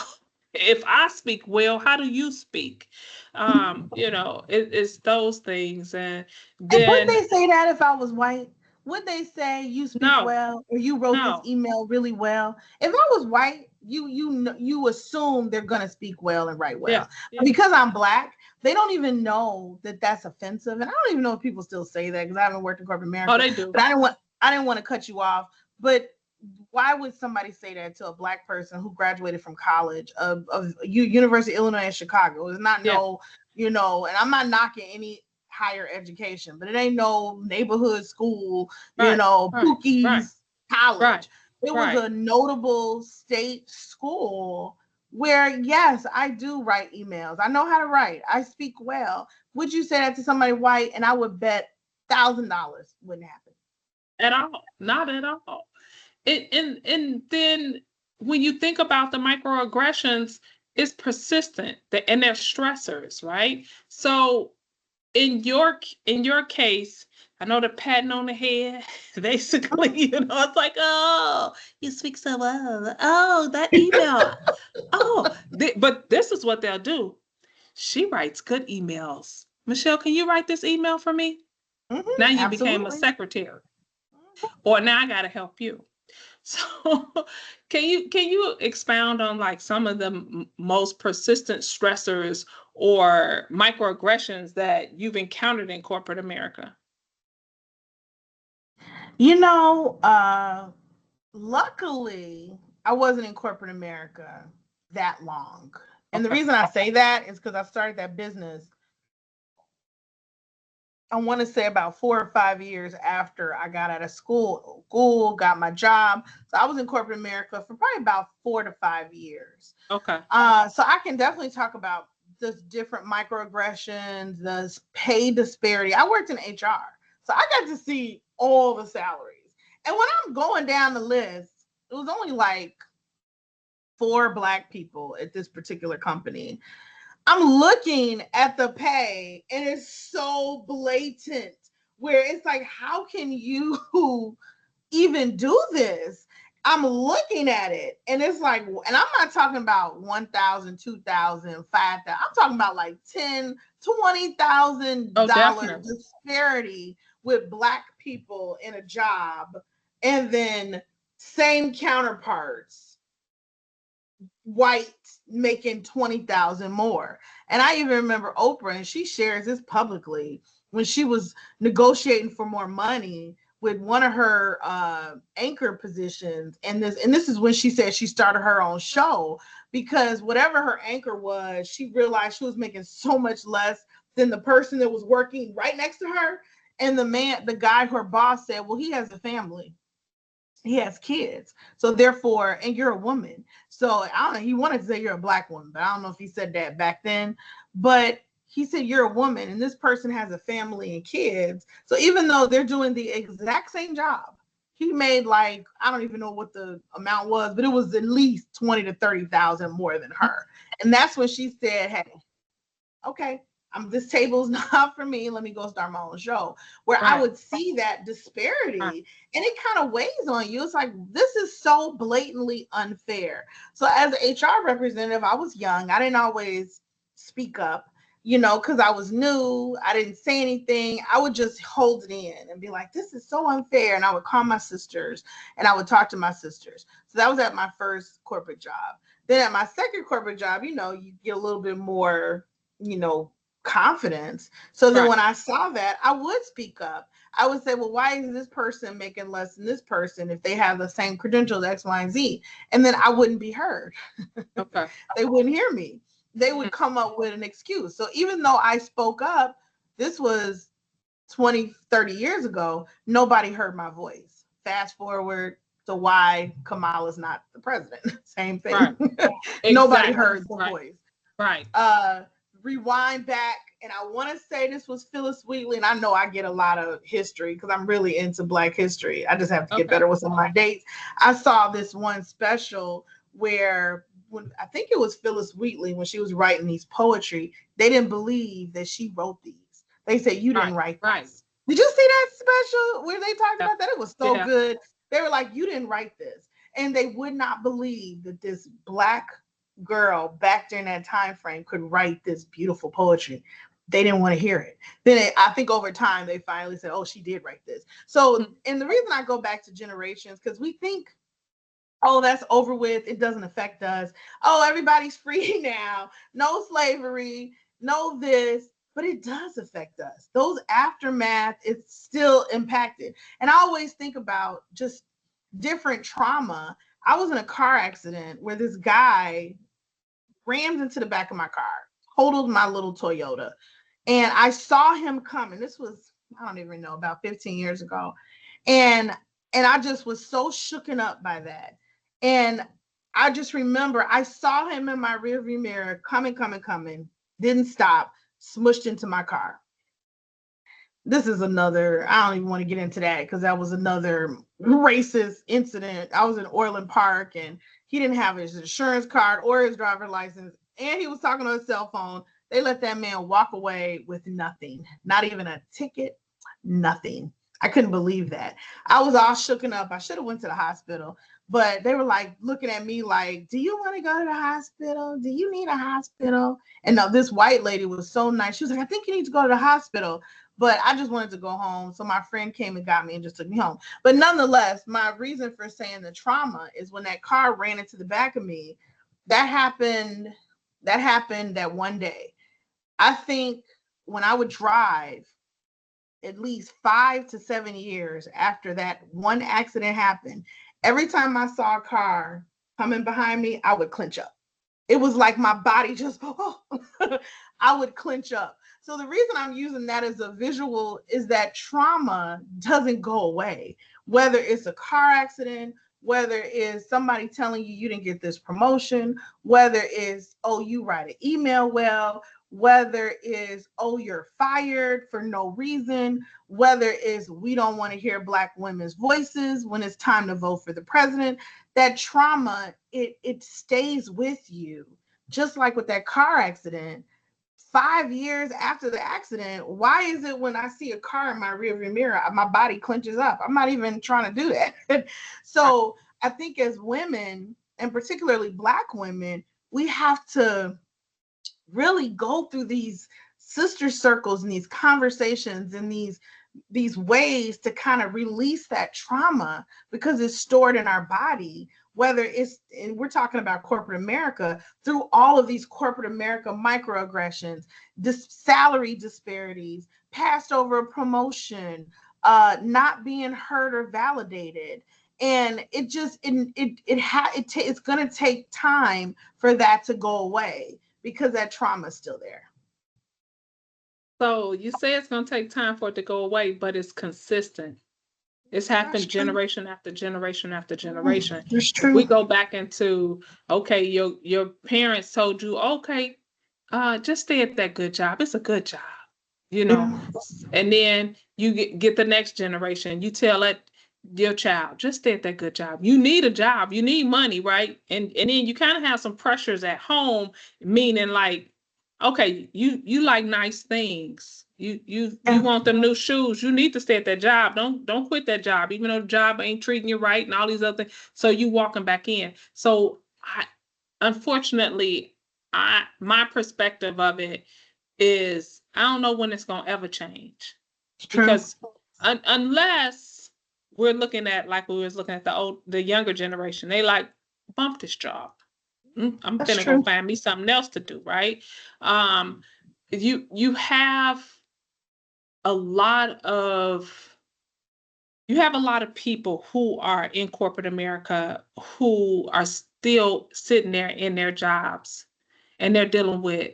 if I speak well, how do you speak? It's those things. And And wouldn't then, they say that if I was white? would they say you speak No, well or you wrote this no. email really well? If I was white, you assume they're gonna speak well and write well. Yes, But yes. because I'm black, they don't even know that that's offensive, and I don't even know if people still say that because I haven't worked in corporate Oh, America. they do. But I didn't want to cut you off. But why would somebody say that to a black person who graduated from college of University of Illinois in Chicago? It's not Yeah. no, and I'm not knocking any higher education, but it ain't no neighborhood school, Right, right, right, Pookie's right, college. It was right. a notable state school where, yes, I do write emails. I know how to write. I speak well. Would you say that to somebody white? And I would bet $1,000 wouldn't happen. At all. Not at all. And then when you think about the microaggressions, it's persistent, and they're stressors, right? So in your case, I know the patting on the head, basically, it's like, oh, you speak so well. Oh, that email. Oh, but this is what they'll do. She writes good emails. Michelle, can you write this email for me? Now you became a Absolutely. secretary, or now I got to help you. So, can you expound on like some of the most persistent stressors or microaggressions that you've encountered in corporate America? You know, uh, Luckily, I wasn't in corporate America that long. And the Okay. reason I say that is because I started that business, I want to say about 4 or 5 years after I got out of school, got my job. So I was in corporate America for probably about 4 to 5 years. Okay. So I can definitely talk about the different microaggressions, the pay disparity. I worked in HR, so I got to see all the salaries. And when I'm going down the list, it was only like four Black people at this particular company. I'm looking at the pay and it's so blatant where it's like, how can you even do this? I'm looking at it and it's like, and I'm not talking about 1,000, 2,000, 5,000. I'm talking about like 10, Oh, $20,000 definitely. disparity with Black people in a job, and then same counterparts white making 20,000 more. And I even remember Oprah, and she shares this publicly, when she was negotiating for more money with one of her anchor positions. And this is when she said she started her own show, because whatever her anchor was, she realized she was making so much less than the person that was working right next to her. And the guy, her boss, said, well, he has a family, he has kids. So therefore, and you're a woman. So I don't know, he wanted to say you're a Black woman, but I don't know if he said that back then. But he said you're a woman and this person has a family and kids. So even though they're doing the exact same job, he made, like, I don't even know what the amount was, but it was at least 20 to 30,000 more than her. And that's when she said, hey, okay, this table's not for me. Let me go start my own show. Where I Right. would see that Right. disparity, and it kind of weighs on you. It's like, this is so blatantly unfair. So as an HR representative, I was young. I didn't always speak up, because I was new. I didn't say anything. I would just hold it in and be like, this is so unfair. And I would call my sisters and I would talk to my sisters. So that was at my first corporate job. Then at my second corporate job, you get a little bit more, you know, confidence. So then Right. when I saw that, I would speak up. I would say, well, why is this person making less than this person if they have the same credentials, X, Y, and Z? And then I wouldn't be heard. Okay. They wouldn't hear me. They would Mm. come up with an excuse. So even though I spoke up, this was 20, 30 years ago, nobody heard my voice. Fast forward to why Kamala's not the president. Same Right. thing. Nobody Exactly. heard the Right. voice. Right. uh Rewind back, and I want to say this was Phyllis Wheatley, and I know I get a lot of history because I'm really into Black history. I just have to get Okay. better with some of my dates. I saw this one special where, when I think it was Phyllis Wheatley, when she was writing these poetry, they didn't believe that she wrote these. They said, you Right. didn't write Right. this. Did you see that special where they talked Yeah. about that? It was so Yeah. good. They were like, you didn't write this. And they would not believe that this Black girl back during that time frame could write this beautiful poetry. they didn't want to hear it. Then I think over time they finally said, "Oh, she did write this." So, and the reason I go back to generations, because we think, "Oh, that's over with. It doesn't affect us. Oh, everybody's free now. No slavery, no this." But it does affect us. Those aftermath, it's still impacted. And I always think about just different trauma. I was in a car accident where this guy rammed into the back of my car, totaled my little Toyota. And I saw him coming. This was, I don't even know, about 15 years ago. And I just was so shooken up by that. And I just remember I saw him in my rearview mirror coming, didn't stop, smushed into my car. This is another, I don't even want to get into that because that was another racist incident. I was in Orland Park and he didn't have his insurance card or his driver's license, and he was talking on his cell phone. They let that man walk away with nothing, not even a ticket, nothing. I couldn't believe that. I was all shooken up. I should have went to the hospital, but they were like looking at me like, "Do you want to go to the hospital? Do you need a hospital?" And now this white lady was so nice. She was like, "I think you need to go to the hospital." But I just wanted to go home. So my friend came and got me and just took me home. But nonetheless, my reason for saying the trauma is when that car ran into the back of me, that happened. That happened that one day. I think when I would drive at least 5 to 7 years after that one accident happened, every time I saw a car coming behind me, I would clench up. It was like my body just, oh, I would clench up. So the reason I'm using that as a visual is that trauma doesn't go away, whether it's a car accident, whether it's somebody telling you didn't get this promotion, whether it's, oh, you write an email well, whether it's, oh, you're fired for no reason, whether it's we don't want to hear Black women's voices when it's time to vote for the president. That trauma, it stays with you. Just like with that car accident, 5 years after the accident, why is it when I see a car in my rearview mirror, my body clenches up? I'm not even trying to do that. So I think as women, and particularly Black women, we have to really go through these sister circles and these conversations and these ways to kind of release that trauma because it's stored in our body, whether it's, and we're talking about corporate America, through all of these corporate America microaggressions, salary disparities, passed over promotion, not being heard or validated. And it just it's going to take time for that to go away because that trauma is still there. So you say it's going to take time for it to go away, but it's consistent. It's That's happened true. generation after generation after generation. That's If we true. go back into, okay, your parents told you, okay, just stay at that good job. It's a good job, you know. Yeah. And then you get the next generation. You tell it your child, just stay at that good job. You need a job. You need money, right? And then you kind of have some pressures at home, meaning like, okay, you like nice things. You Yeah. want them new shoes. You need to stay at that job. Don't quit that job, even though the job ain't treating you right and all these other things. So you walking back in. So I unfortunately, I my perspective of it is I don't know when it's gonna ever change It's true. because unless we're looking at like we was looking at the younger generation, they like bump this job. I'm That's gonna go true. find me something else to do, right? Um, you have a lot of you have a lot of people who are in corporate America who are still sitting there in their jobs and they're dealing with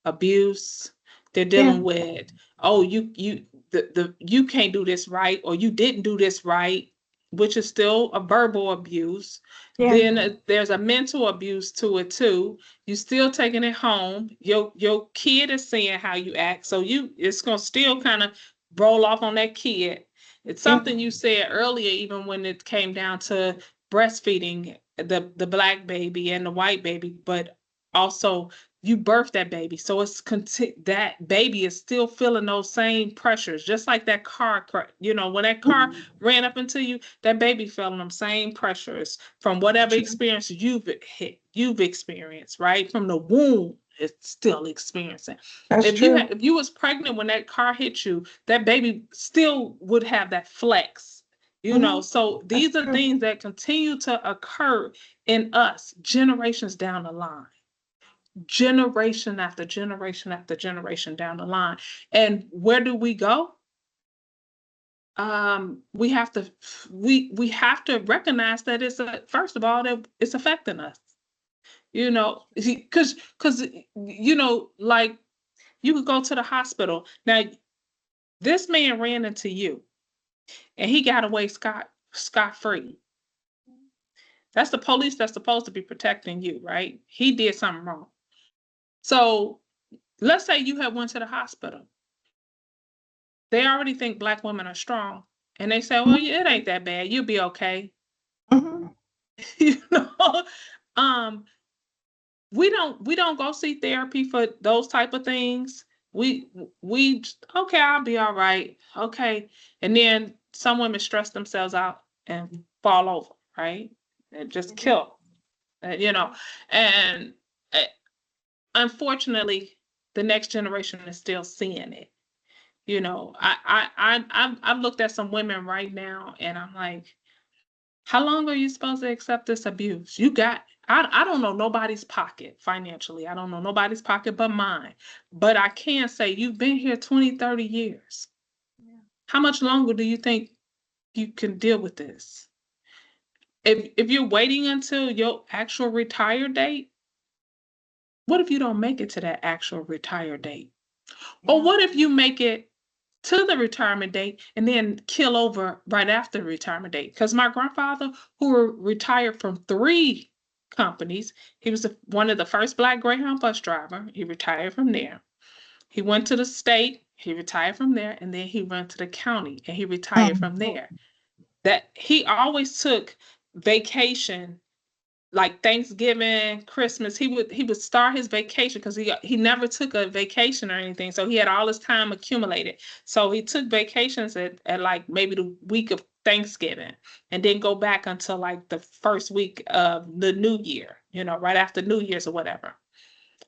abuse. They're Yeah. dealing with, oh, the you can't do this right, or you didn't do this right, which is still a verbal abuse. Yeah. Then there's a mental abuse to it too. You still taking it home. Your kid is seeing how you act, so it's gonna still kind of roll off on that kid. It's Yeah. something you said earlier, even when it came down to breastfeeding the black baby and the white baby, but also you birthed that baby, so that baby is still feeling those same pressures, just like that car. When that car ran up into you, that baby feeling them same pressures from whatever experience you've experienced, right, from the womb. it's still experiencing. That's true. If you was pregnant when that car hit you, that baby still would have that flex. Hmm. So That's these are true. things that continue to occur in us generations down the line, generation after generation after generation down the line. And where do we go? We have to we have to recognize that first of all that it's affecting us. Because like you could go to the hospital now. This man ran into you, and he got away scot free. That's the police that's supposed to be protecting you, right? He did something wrong. So let's say you have went to the hospital. They already think Black women are strong, and they say, "Well, yeah, it ain't that bad. You'll be okay." Hmm. you know, um, we don't go see therapy for those type of things. We okay, I'll be all right. Okay. And then some women stress themselves out and fall over, right? And just They do. kill. You know. And uh, unfortunately, the next generation is still seeing it. I've looked at some women right now and I'm like, how long are you supposed to accept this abuse? I don't know nobody's pocket financially. I don't know nobody's pocket but mine. But I can say you've been here 20, 30 years. Yeah. How much longer do you think you can deal with this? If you're waiting until your actual retire date, what if you don't make it to that actual retire date? Or Yeah. what if you make it to the retirement date and then kill over right after the retirement date? Because my grandfather, who retired from 3 companies, he was one of the first Black Greyhound bus driver. He retired from there. He went to the state. He retired from there, and then he went to the county, and he retired Mm. from there. That he always took vacation like Thanksgiving, Christmas, he would start his vacation because he never took a vacation or anything. So he had all his time accumulated. So he took vacations at like maybe the week of Thanksgiving and then go back until like the first week of the new year, right after New Year's or whatever.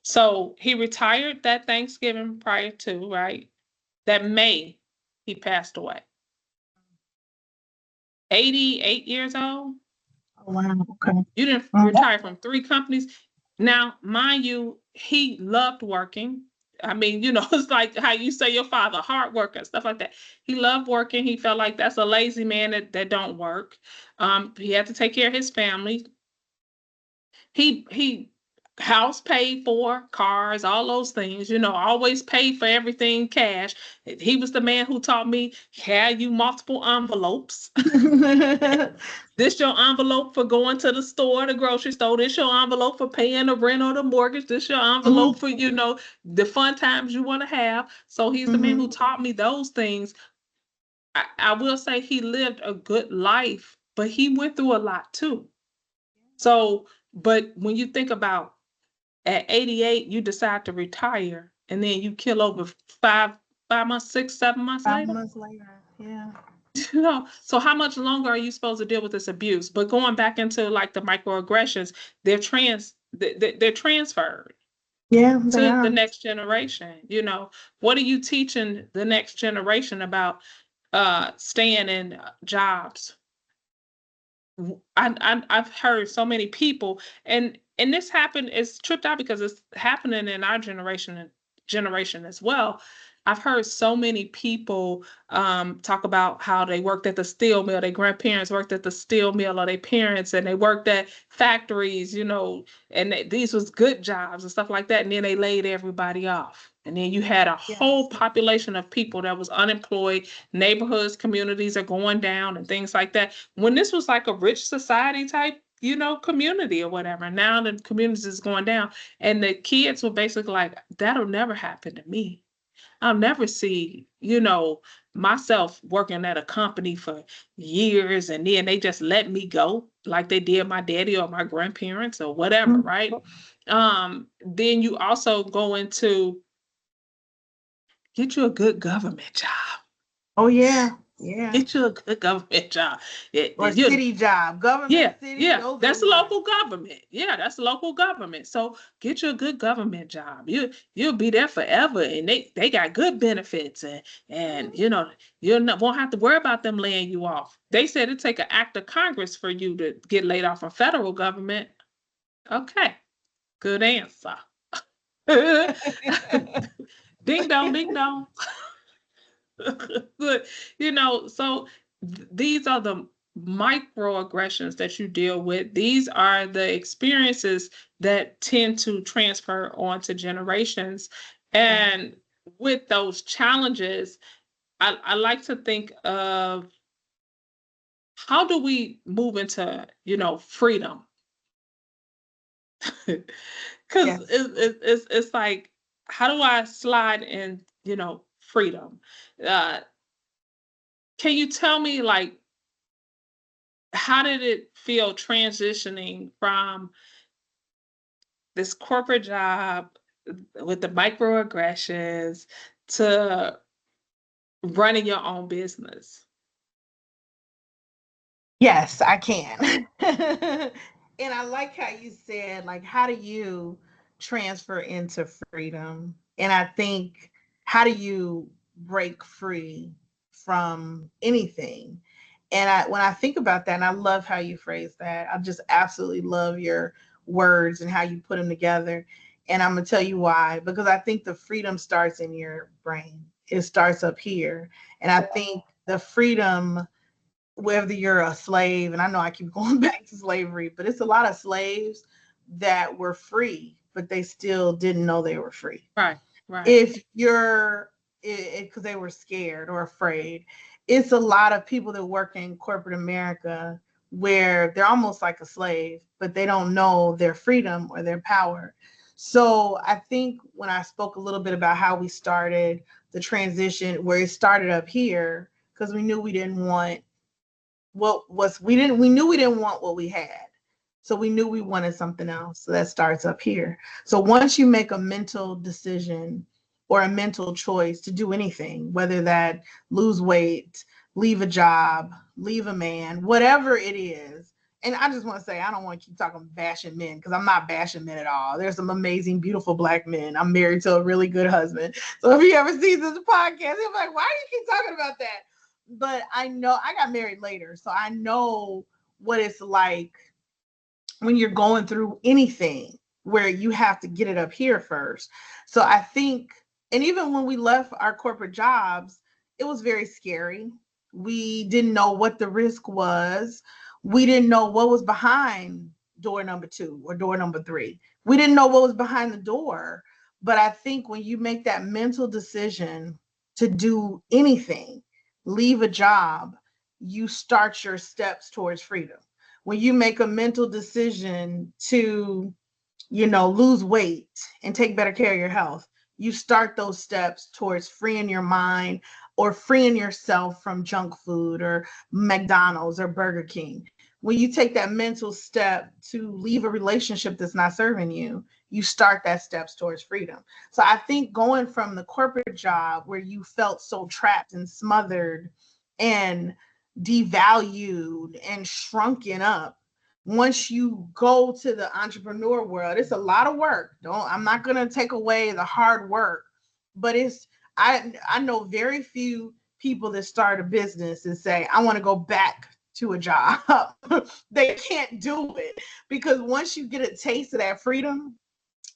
So he retired that Thanksgiving prior to, right? That May, he passed away. 88 years old. Oh, wow. Okay. You didn't Mm. retire from 3 companies. Now, mind you, he loved working. I mean, it's like how you say your father, hard worker, stuff like that. He loved working. He felt like that's a lazy man that don't work. He had to take care of his family. He house paid for, cars, all those things, always paid for everything cash. He was the man who taught me, have you multiple envelopes. This your envelope for going to the store, the grocery store. This your envelope for paying the rent or the mortgage. This your envelope Hmm. for, the fun times you want to have. So he's the man Hmm. who taught me those things. I will say he lived a good life, but he went through a lot too. So, but when you think about at 88, you decide to retire and then you kill over 5 months, 6, 7 months Five later. months later. Yeah. So how much longer are you supposed to deal with this abuse? But going back into like the microaggressions, they're transferred Yeah, they to the are. next generation. What are you teaching the next generation about staying in jobs? I've heard so many people, and this happened. It's tripped out because it's happening in our generation as well. I've heard so many people talk about how they worked at the steel mill. Their grandparents worked at the steel mill, or their parents, and they worked at factories, and these was good jobs and stuff like that. And then they laid everybody off, and then you had a whole Yes. population of people that was unemployed. Neighborhoods, communities are going down, and things like that when this was like a rich society type, community or whatever. Now the community is going down, and the kids were basically like, "That'll never happen to me. I'll never see, myself working at a company for years, and then they just let me go like they did my daddy or my grandparents or whatever, Mhm. right?" Then you also go into get you a good government job. Oh, yeah. Yeah. Get you a good government job. Or You city job, government, Yeah, city, yeah, those are that's right. local government. Yeah, that's local government. So get you a good government job. You'll be there forever, and they got good benefits, and Mhm. you not, won't have to worry about them laying you off. They said it take an act of Congress for you to get laid off from federal government. Okay, good answer. Ding dong, ding dong. But so these are the microaggressions that you deal with. These are the experiences that tend to transfer onto generations. Yeah. And with those challenges, I like to think of how do we move into, freedom? Because Yes. it's like, how do I slide in, freedom? Uh, can you tell me, like, how did it feel transitioning from this corporate job with the microaggressions to running your own business? Yes, I can. And I like how you said, like, how do you transfer into freedom? And I think, how do you break free from anything? And when I think about that, and I love how you phrase that, I just absolutely love your words and how you put them together. And I'm gonna tell you why, because I think the freedom starts in your brain. It starts up here. And I think the freedom, whether you're a slave, and I know I keep going back to slavery, but it's a lot of slaves that were free, but they still didn't know they were free. Right, right, If you're, because they were scared or afraid, it's a lot of people that work in corporate America where they're almost like a slave, but they don't know their freedom or their power. So I think when I spoke a little bit about how we started the transition, where it started up here, because we knew we didn't want what was we knew we didn't want what we had, so we knew we wanted something else. So that starts up here. So once you make a mental decision or a mental choice to do anything, whether that lose weight, leave a job, leave a man, whatever it is. And I just want to say, I don't want to keep talking bashing men, because I'm not bashing men at all. There's some amazing, beautiful Black men. I'm married to a really good husband. So if he ever sees this podcast, he'll be like, why do you keep talking about that? But I know I got married later, so I know what it's like when you're going through anything where you have to get it up here first. So I think, and even when we left our corporate jobs, it was very scary. We didn't know what the risk was. We didn't know what was behind door number 2 or door number 3. We didn't know what was behind the door. But I think when you make that mental decision to do anything, leave a job, you start your steps towards freedom. When you make a mental decision to, lose weight and take better care of your health, you start those steps towards freeing your mind or freeing yourself from junk food or McDonald's or Burger King. When you take that mental step to leave a relationship that's not serving you, you start that steps towards freedom. So I think going from the corporate job where you felt so trapped and smothered and devalued and shrunken up, once you go to the entrepreneur world, it's a lot of work. I'm not going to take away the hard work, but I know very few people that start a business and say, I want to go back to a job. They can't do it, because once you get a taste of that freedom,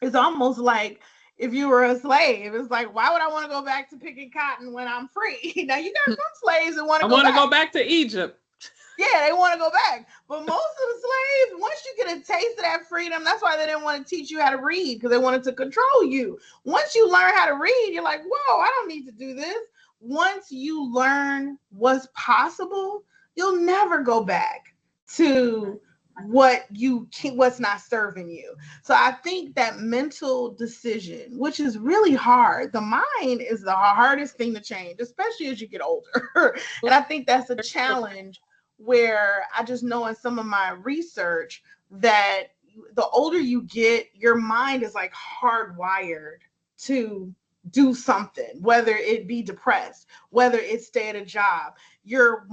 it's almost like if you were a slave. It's like, why would I want to go back to picking cotton when I'm free? Now you got some slaves that want I to go want to go back. back to Egypt. Yeah, they want to go back. But most of the slaves, once you get a taste of that freedom, that's why they didn't want to teach you how to read, because they wanted to control you. Once you learn how to read, you're like, whoa, I don't need to do this. Once you learn what's possible, you'll never go back to what's not serving you. So I think that mental decision, which is really hard, the mind is the hardest thing to change, especially as you get older. And I think that's a challenge, where I just know in some of my research that the older you get, your mind is like hardwired to do something, whether it be depressed, whether it's stay at a job. Your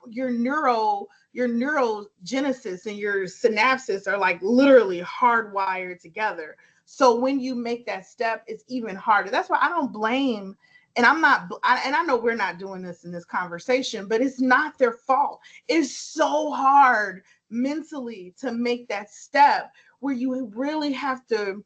your neuro your neurogenesis and your synapses are like literally hardwired together. So when you make that step, it's even harder. That's why I don't blame, and and I know we're not doing this in this conversation, but it's not their fault. It's so hard mentally to make that step where you really have to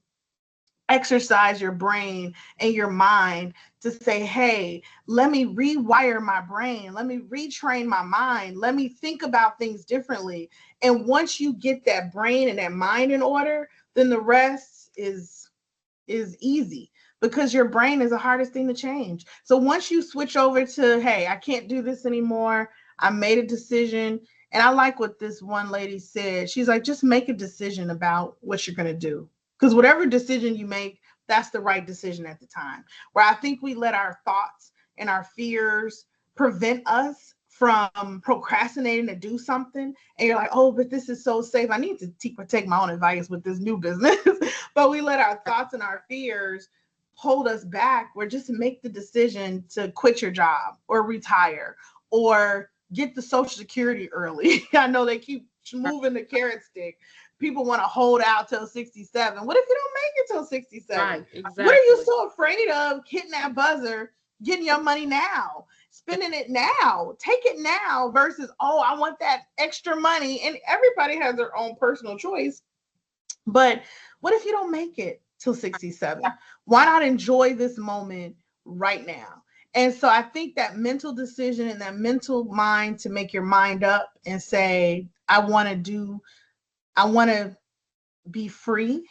exercise your brain and your mind to say, hey, let me rewire my brain. Let me retrain my mind. Let me think about things differently. And once you get that brain and that mind in order, then the rest is easy, because your brain is the hardest thing to change. So once you switch over to, hey, I can't do this anymore. I made a decision. And I like what this one lady said. She's like, just make a decision about what you're going to do. Because whatever decision you make, that's the right decision at the time. Where I think we let our thoughts and our fears prevent us from procrastinating to do something. And you're like, oh, but this is so safe. I need to take my own advice with this new business. But we let our thoughts and our fears hold us back, or just make the decision to quit your job or retire or get the Social Security early. I know they keep moving the carrot stick. People want to hold out till 67. What if you don't make it till 67? Right, What are you exactly. so afraid of hitting that buzzer, getting your money now, spending it now, take it now versus, oh, I want that extra money. And everybody has their own personal choice. But what if you don't make it till 67? Why not enjoy this moment right now? And so I think that mental decision and that mental mind to make your mind up and say, I want to be free.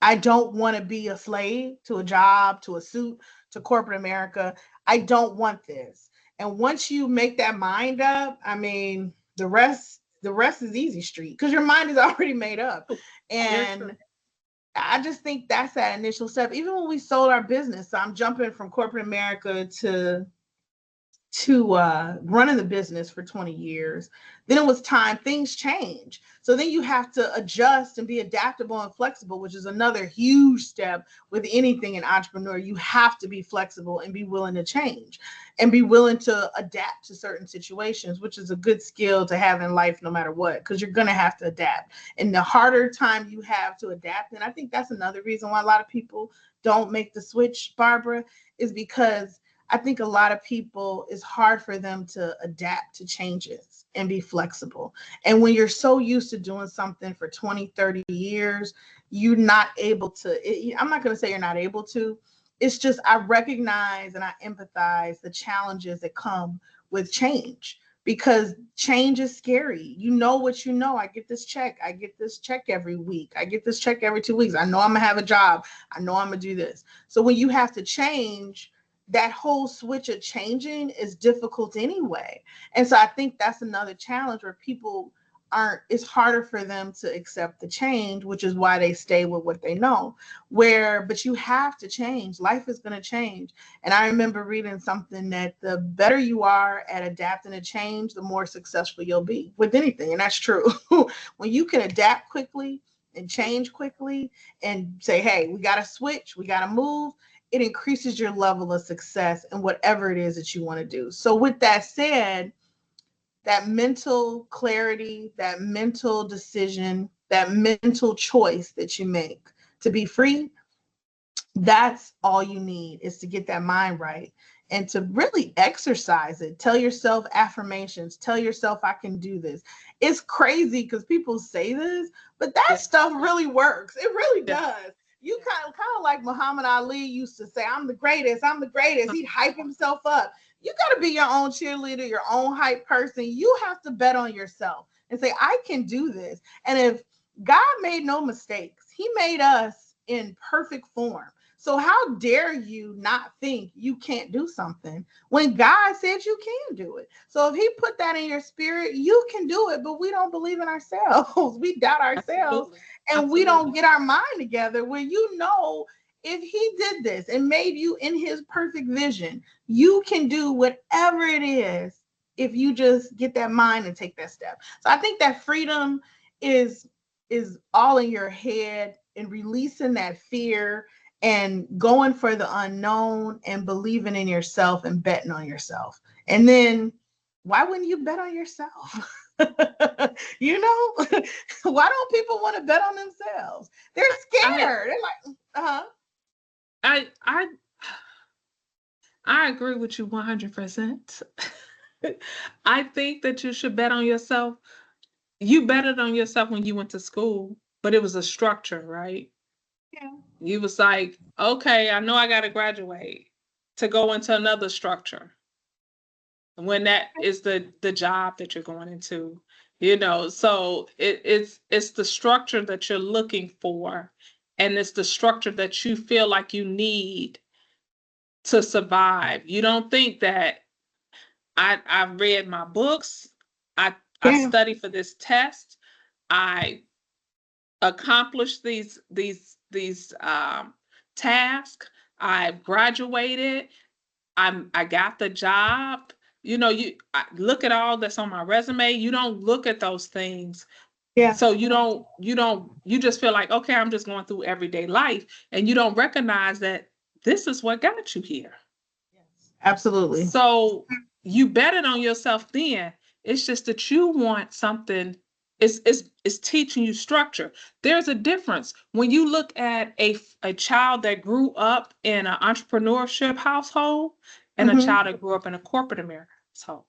I don't want to be a slave to a job, to a suit, to corporate America. I don't want this. And once you make that mind up, I mean, the rest is easy street, because your mind is already made up. Very true. And I just think that's that initial step. Even when we sold our business, so I'm jumping from corporate America to running the business for 20 years. Then it was time, things change. So then you have to adjust and be adaptable and flexible, which is another huge step with anything in entrepreneur. You have to be flexible and be willing to change and be willing to adapt to certain situations, which is a good skill to have in life no matter what, because you're going to have to adapt. And the harder time you have to adapt, and I think that's another reason why a lot of people don't make the switch, Barbara, is because I think a lot of people, it's hard for them to adapt to changes and be flexible. And when you're so used to doing something for 20, 30 years, you're not able to, I'm not going to say you're not able to. It's just I recognize and I empathize the challenges that come with change, because change is scary. You know what you know. I get this check. I get this check every week. I get this check every 2 weeks. I know I'm going to have a job. I know I'm going to do this. So when you have to change, that whole switch of changing is difficult anyway. And so I think that's another challenge where people aren't, it's harder for them to accept the change, which is why they stay with what they know. But you have to change. Life is going to change. And I remember reading something that the better you are at adapting to change, the more successful you'll be with anything. And that's true. When you can adapt quickly and change quickly and say, hey, we got to switch, we got to move, it increases your level of success in whatever it is that you want to do. So, with that said, that mental clarity, that mental decision, that mental choice that you make to be free, that's all you need, is to get that mind right and to really exercise it. Tell yourself affirmations, tell yourself, I can do this. It's crazy because people say this, but that Yeah, stuff really works. It really yeah. does. You kind of like Muhammad Ali used to say, I'm the greatest, I'm the greatest. He'd hype himself up. You got to be your own cheerleader, your own hype person. You have to bet on yourself and say, I can do this. And if God made no mistakes, he made us in perfect form. So how dare you not think you can't do something when God said you can do it? So if he put that in your spirit, you can do it, but we don't believe in ourselves. We doubt ourselves, Absolutely. and we don't Absolutely. get our mind together where, if he did this and made you in his perfect vision, you can do whatever it is if you just get that mind and take that step. So I think that freedom is is all in your head, and releasing that fear and going for the unknown and believing in yourself and betting on yourself. And then why wouldn't you bet on yourself? You know, why don't people want to bet on themselves? They're I scared. They're like, uh-huh. I I I agree with you 100%. I think that you should bet on yourself. You betted on yourself when you went to school, but it was a structure, right? Yeah. You was like, okay, I know I got to graduate to go into another structure when that is the job that you're going into, so it's the structure that you're looking for, and it's the structure that you feel like you need to survive. You don't think that I read my books, I Yeah. study for this test, I accomplished these tasks, I've graduated, I got the job. Look at all that's on my resume. You don't look at those things. Yeah. So you just feel like, okay, I'm just going through everyday life, and you don't recognize that this is what got you here. Yes. Absolutely. So you bet it on yourself then. It's just that you want something. It's teaching you structure. There's a difference when you look at a child that grew up in an entrepreneurship household and a Hmm. child that grew up in a corporate America household.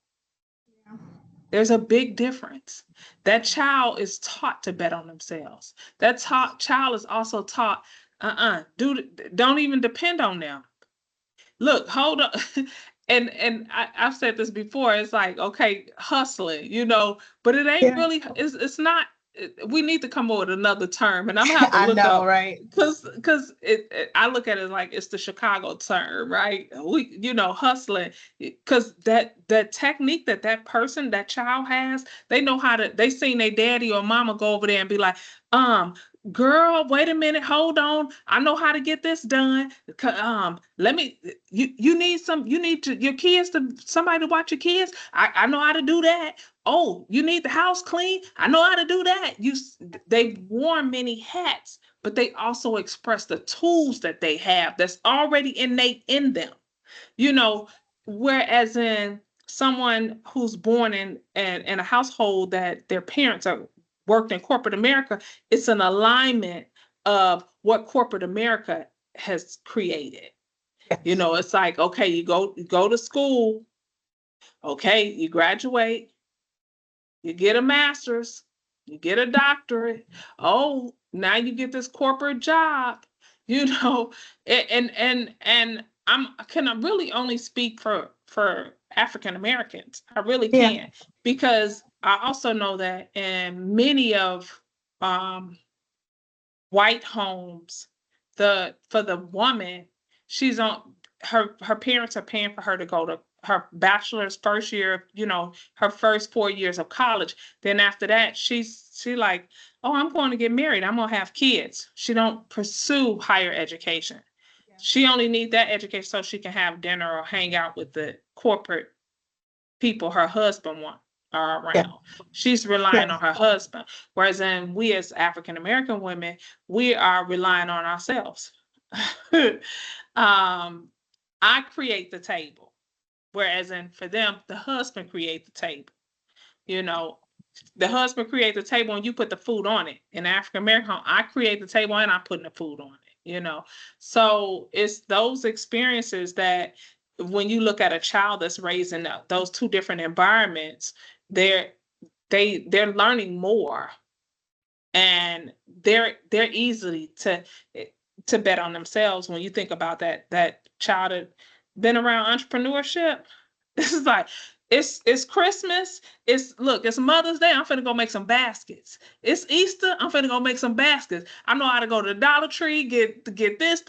There's a big difference. That child is taught to bet on themselves. Child is also taught, don't even depend on them. Look, hold on. I've said this before. It's like, okay, hustling, but it ain't Yeah. really. It's not. We need to come up with another term, and I'm gonna have to I look know, up right? because I look at it like it's the Chicago term, right? Hustling, because that technique that person, that child has, they know how to. They seen their daddy or mama go over there and be like, um, girl, wait a minute, hold on, I know how to get this done. Let me. You need to your kids to somebody to watch your kids. I know how to do that. Oh, you need the house clean. I know how to do that. They've worn many hats, but they also express the tools that they have that's already innate in them. You know, whereas in someone who's born in a household that their parents are worked in corporate America, it's an alignment of what corporate America has created. Yes. It's like, okay, you go to school, okay, you graduate, you get a master's, you get a doctorate. Oh, now you get this corporate job, you know, and I can really only speak for African Americans. I really Yeah. can, because I also know that in many of um white homes, the for the woman, she's on her parents are paying for her to go to her bachelor's first year, her first 4 years of college. Then after that, she like, oh, I'm going to get married. I'm gonna have kids. She don't pursue higher education. Yeah. She only need that education so she can have dinner or hang out with the corporate people her husband want are Yeah. around. She's relying Yes. on her husband. Whereas in we as African American women, we are relying on ourselves. um, I create the table. Whereas in for them, the husband create the table. You know, the husband create the table and you put the food on it. In African American home, I create the table and I'm putting the food on it. So it's those experiences that when you look at a child that's raised in those two different environments, they're they're learning more, and they're easily to bet on themselves. When you think about that child that been around entrepreneurship, this is like, it's Christmas. It's Mother's Day. I'm finna go make some baskets. It's Easter. I'm finna go make some baskets. I know how to go to the Dollar Tree, get this,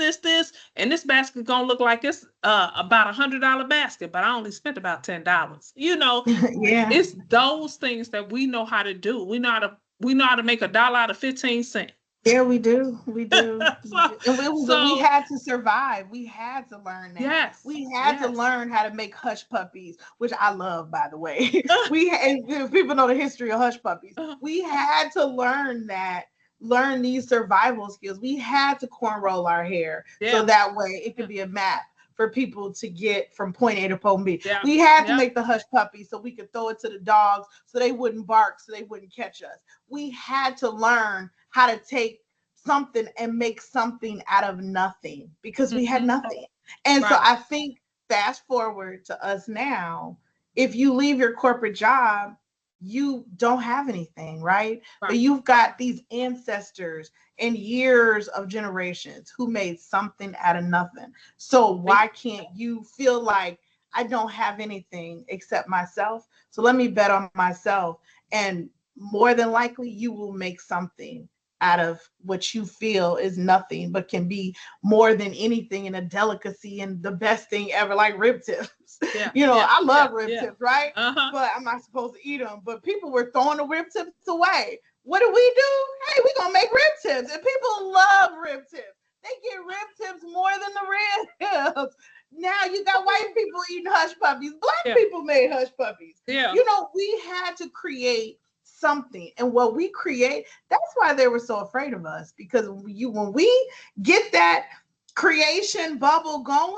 and this basket gonna look like it's about $100 basket, but I only spent about $10. Yeah. It's those things that we know how to do. We know how to make $1 out of 15 cents. Yeah, we do. We do. We so do. And we so had to survive. We had to learn that. yes, We had to yes. learn how to make hush puppies, which I love, by the way. We had, if people know the history of hush puppies. We had to learn that learn these survival skills. We had to cornroll our hair so Yeah. that way it Yeah. could be a map for people to get from point A to point B. Yeah. We had to Yeah. make the hush puppy so we could throw it to the dogs so they wouldn't bark, so they wouldn't catch us. We had to learn how to take something and make something out of nothing because we had Hmm. nothing. And so Right. I think fast forward to us now, if you leave your corporate job, you don't have anything, right? Right. But you've got these ancestors and years of generations who made something out of nothing. So They- why can't you feel like I don't have anything except myself? So let me bet on myself. And more than likely, you will make something out of what you feel is nothing, but can be more than anything in a delicacy and the best thing ever, like rib tips. Yeah. You know, Yeah. I Yeah. love rib Yeah. tips, right? Uh-huh. But I'm not supposed to eat them. But people were throwing the rib tips away. What do? Hey, we're going to make rib tips. And people love rib tips. They get rib tips more than the ribs. Now you got white people eating hush puppies. Black Yeah. people made hush puppies. Yeah. You know, we had to create something. And what we create, that's why they were so afraid of us. Because when we get that creation bubble going,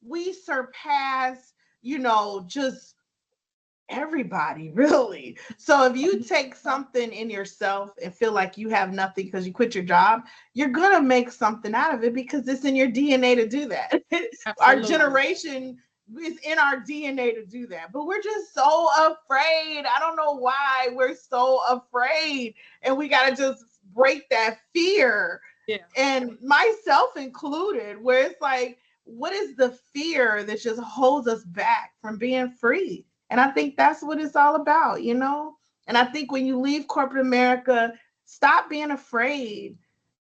we surpass, just everybody, really. So if you take something in yourself and feel like you have nothing because you quit your job, you're going to make something out of it because it's in your DNA to do that. Our Absolutely. generation is in our DNA to do that. But we're just so afraid. I don't know why we're so afraid. And we got to just break that fear, Yeah. and myself included, where it's like, what is the fear that just holds us back from being free? And I think that's what it's all about. And I think when you leave corporate America, stop being afraid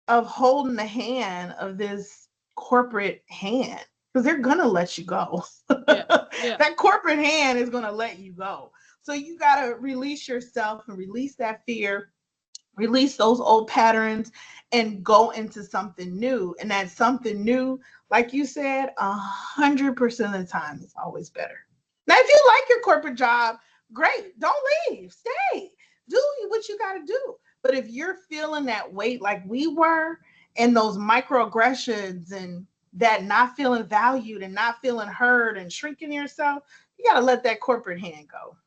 of holding the hand of this corporate hand because they're going to let you go. Yeah. Yeah. That corporate hand is going to let you go. So you got to release yourself and release that fear, release those old patterns, and go into something new. And that something new, like you said, 100% of the time is always better. Now, if you like your corporate job, great. Don't leave. Stay. Do what you got to do. But if you're feeling that weight like we were, and those microaggressions and that not feeling valued and not feeling heard and shrinking yourself, you got to let that corporate hand go.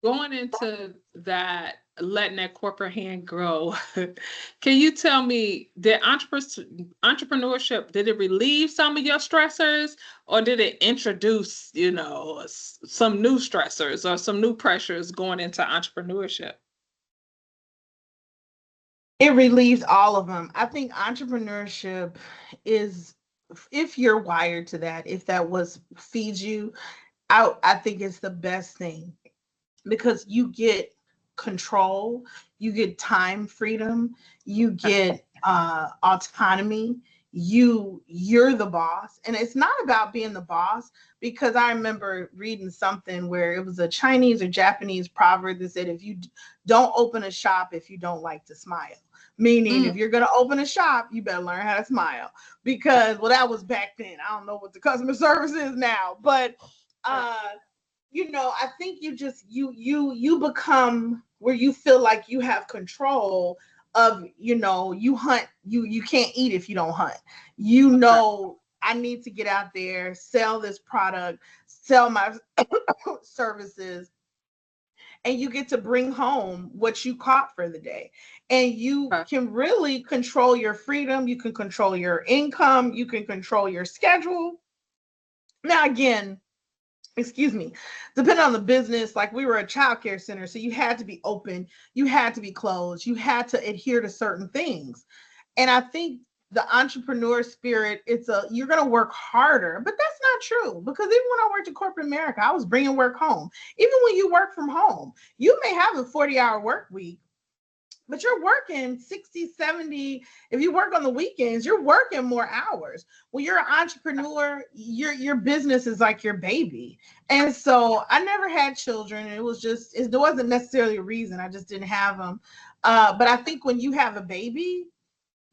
Going into that, letting that corporate hand grow, can you tell me, did entrepreneurship, did it relieve some of your stressors, or did it introduce, some new stressors or some new pressures going into entrepreneurship? It relieves all of them. I think entrepreneurship is, if you're wired to that, if that was feeds you, I think it's the best thing because you get control, you get time freedom, you get autonomy. You're the boss, and it's not about being the boss, because I remember reading something where it was a Chinese or Japanese proverb that said, if you don't open a shop if you don't like to smile, meaning Mm, if you're going to open a shop, you better learn how to smile, because, well, that was back then. I don't know what the customer service is now, but right. uh I think you become where you feel like you have control of, you hunt, you can't eat if you don't hunt. Okay. I need to get out there, sell this product, sell my services, and you get to bring home what you caught for the day. And you Okay. can really control your freedom, you can control your income, you can control your schedule. Now, again, excuse me, depending on the business, like we were a child care center, so you had to be open, you had to be closed, you had to adhere to certain things. And I think the entrepreneur spirit, you're going to work harder, but that's not true, because even when I worked at corporate America, I was bringing work home. Even when you work from home, you may have a 40-hour work week, but you're working 60, 70. If you work on the weekends, you're working more hours. When you're an entrepreneur, your business is like your baby. And so I never had children. It wasn't necessarily a reason. I just didn't have them. But I think when you have a baby,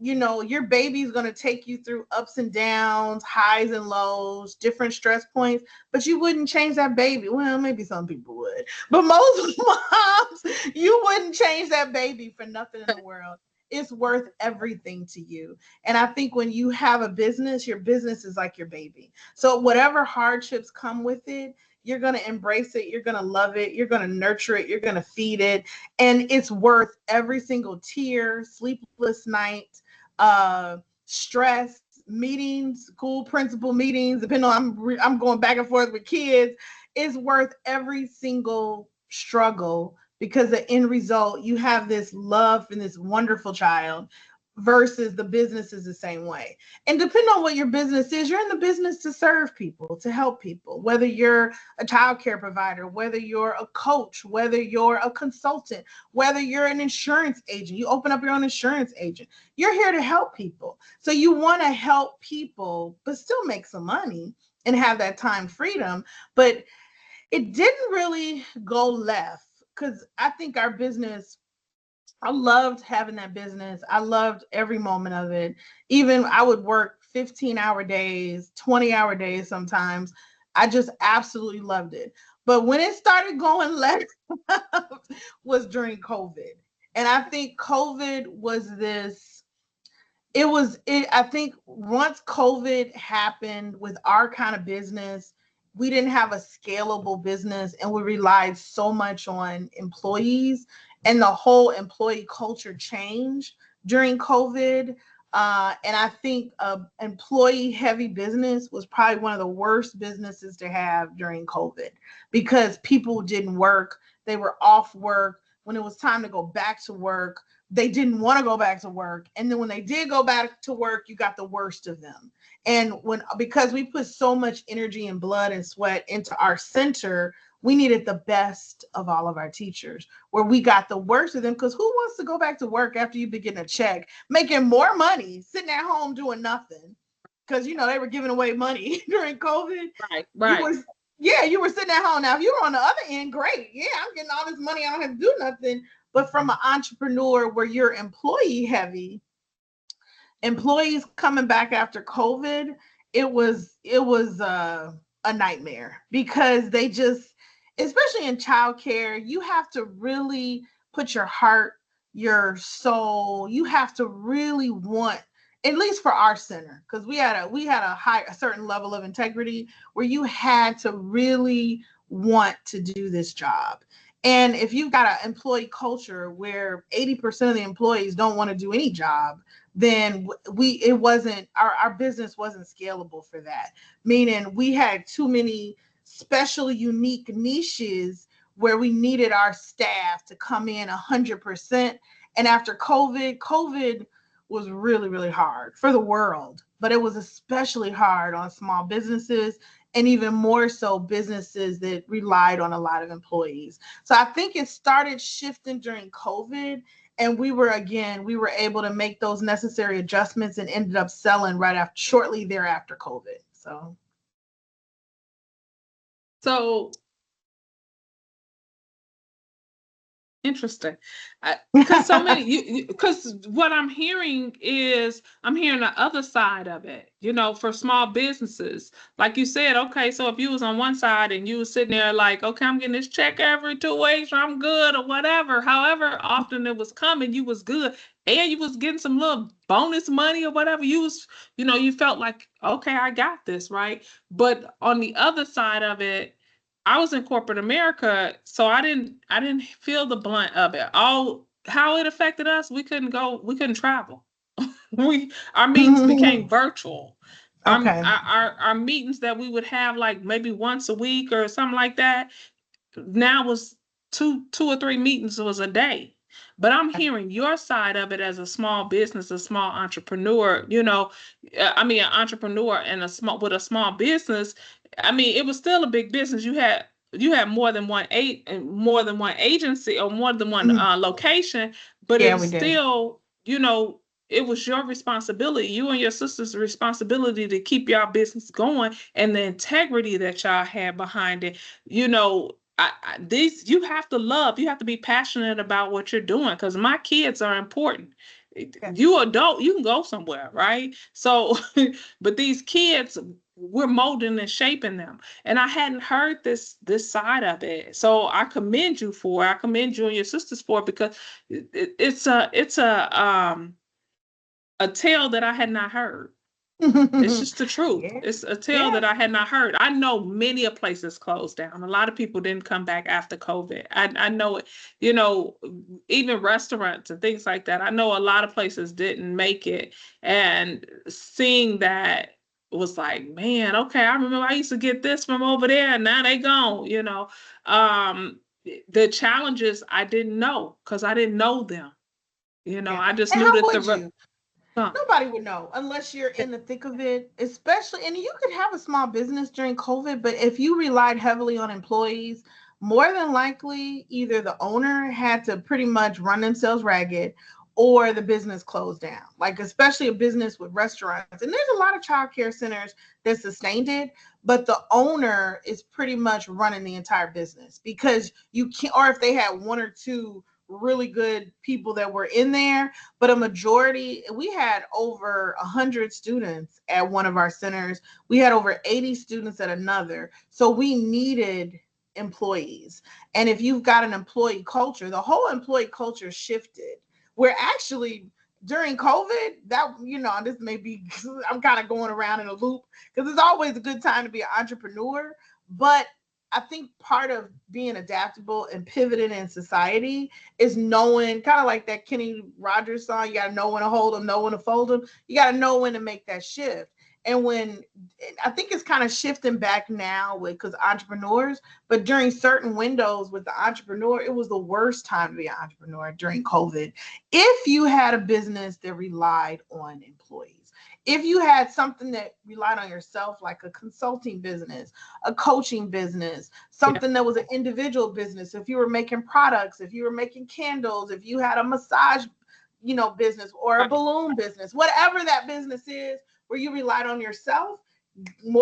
your baby's going to take you through ups and downs, highs and lows, different stress points, but you wouldn't change that baby. Well, maybe some people would, but most moms, you wouldn't change that baby for nothing in the world. It's worth everything to you. And I think when you have a business, your business is like your baby. So whatever hardships come with it, you're going to embrace it. You're going to love it. You're going to nurture it. You're going to feed it. And it's worth every single tear, sleepless night, stress, meetings, school principal meetings, depending on I'm going back and forth with kids, is worth every single struggle, because the end result, you have this love and this wonderful child, versus the business is the same way. And depending on what your business is, you're in the business to serve people, to help people, whether you're a child care provider, whether you're a coach, whether you're a consultant, whether you're an insurance agent, you open up your own insurance agent, you're here to help people. So you want to help people, but still make some money and have that time freedom. But it didn't really go left, because I think our business, I loved having that business. I loved every moment of it. Even I would work 15-hour days, 20-hour days sometimes. I just absolutely loved it. But when it started going left was during COVID. And I think COVID was this, I think once COVID happened with our kind of business, we didn't have a scalable business, and we relied so much on employees, and the whole employee culture changed during COVID. And I think employee heavy business was probably one of the worst businesses to have during COVID, because people didn't work. They were off work. When it was time to go back to work, they didn't want to go back to work. And then when they did go back to work, you got the worst of them. And because we put so much energy and blood and sweat into our center, we needed the best of all of our teachers, where we got the worst of them. Because who wants to go back to work after you've been getting a check, making more money, sitting at home doing nothing? Because they were giving away money during COVID. Right, You right. were you were sitting at home. Now, if you were on the other end, great. Yeah, I'm getting all this money. I don't have to do nothing. But from an entrepreneur where you're employee heavy, employees coming back after COVID, it was a nightmare, because they just, especially in childcare, you have to really put your heart, your soul, you have to really want, at least for our center, because we had a certain level of integrity, where you had to really want to do this job. And if you've got an employee culture where 80% of the employees don't want to do any job, then it wasn't, our business wasn't scalable for that. Meaning we had too many special, unique niches where we needed our staff to come in 100%. And after COVID was really, really hard for the world, but it was especially hard on small businesses, and even more so businesses that relied on a lot of employees. So I think it started shifting during COVID, and we were able to make those necessary adjustments and ended up selling shortly thereafter COVID. So interesting. Because so many, because what I'm hearing is, I'm hearing the other side of it, for small businesses. Like you said, okay, so if you was on one side and you was sitting there like, okay, I'm getting this check every 2 weeks, or I'm good, or whatever, however often it was coming, you was good. And you was getting some little bonus money or whatever. You felt like, okay, I got this, right? But on the other side of it, I was in corporate America, so I didn't feel the blunt of it. All how it affected us, we couldn't travel. Our meetings became virtual. Okay. Our meetings that we would have like maybe once a week or something like that, now was two or three meetings was a day. But I'm hearing your side of it as a small business, a small entrepreneur, I mean, an entrepreneur and with a small business. I mean, it was still a big business. You had more than one agency, or more than one location, but it Yeah, was we did. still, it was your responsibility, you and your sister's responsibility, to keep y'all business going, and the integrity that y'all had behind it. You have to be passionate about what you're doing, because my kids are important. Okay. You adult, you can go somewhere, right? So, but these kids, we're molding and shaping them. And I hadn't heard this side of it. So I commend you for it. I commend you and your sisters for it, because it's a tale that I had not heard. It's just the truth. Yeah. It's a tale Yeah. that I had not heard. I know many of places closed down. A lot of people didn't come back after COVID. I know it, you know, even restaurants and things like that. I know a lot of places didn't make it. And seeing that was like, man, okay, I remember I used to get this from over there, and now they gone, you know. Um, the challenges I didn't know because I didn't know them. You know, Yeah. I just And knew how that would you? huh, Nobody would know unless you're in the thick of it, especially. And you could have a small business during COVID, but if you relied heavily on employees, more than likely either the owner had to pretty much run themselves ragged or the business closed down. Like, especially a business with restaurants. And there's a lot of childcare centers that sustained it, but the owner is pretty much running the entire business because you can't, or if they had one or two really good people that were in there, but a majority, we had over 100 students at one of our centers. We had over 80 students at another. So we needed employees. And if you've got an employee culture, the whole employee culture shifted. We're actually during COVID, that, this may be, I'm kind of going around in a loop because it's always a good time to be an entrepreneur. But I think part of being adaptable and pivoting in society is knowing, kind of like that Kenny Rogers song, you got to know when to hold them, know when to fold them. You got to know when to make that shift. And when I think it's kind of shifting back now with because entrepreneurs, but during certain windows with the entrepreneur, it was the worst time to be an entrepreneur during COVID. If you had a business that relied on employees, if you had something that relied on yourself, like a consulting business, a coaching business, yeah, something that was an individual business, if you were making products, if you were making candles, if you had a massage, business or a right, balloon business, whatever that business is, where you relied on yourself, you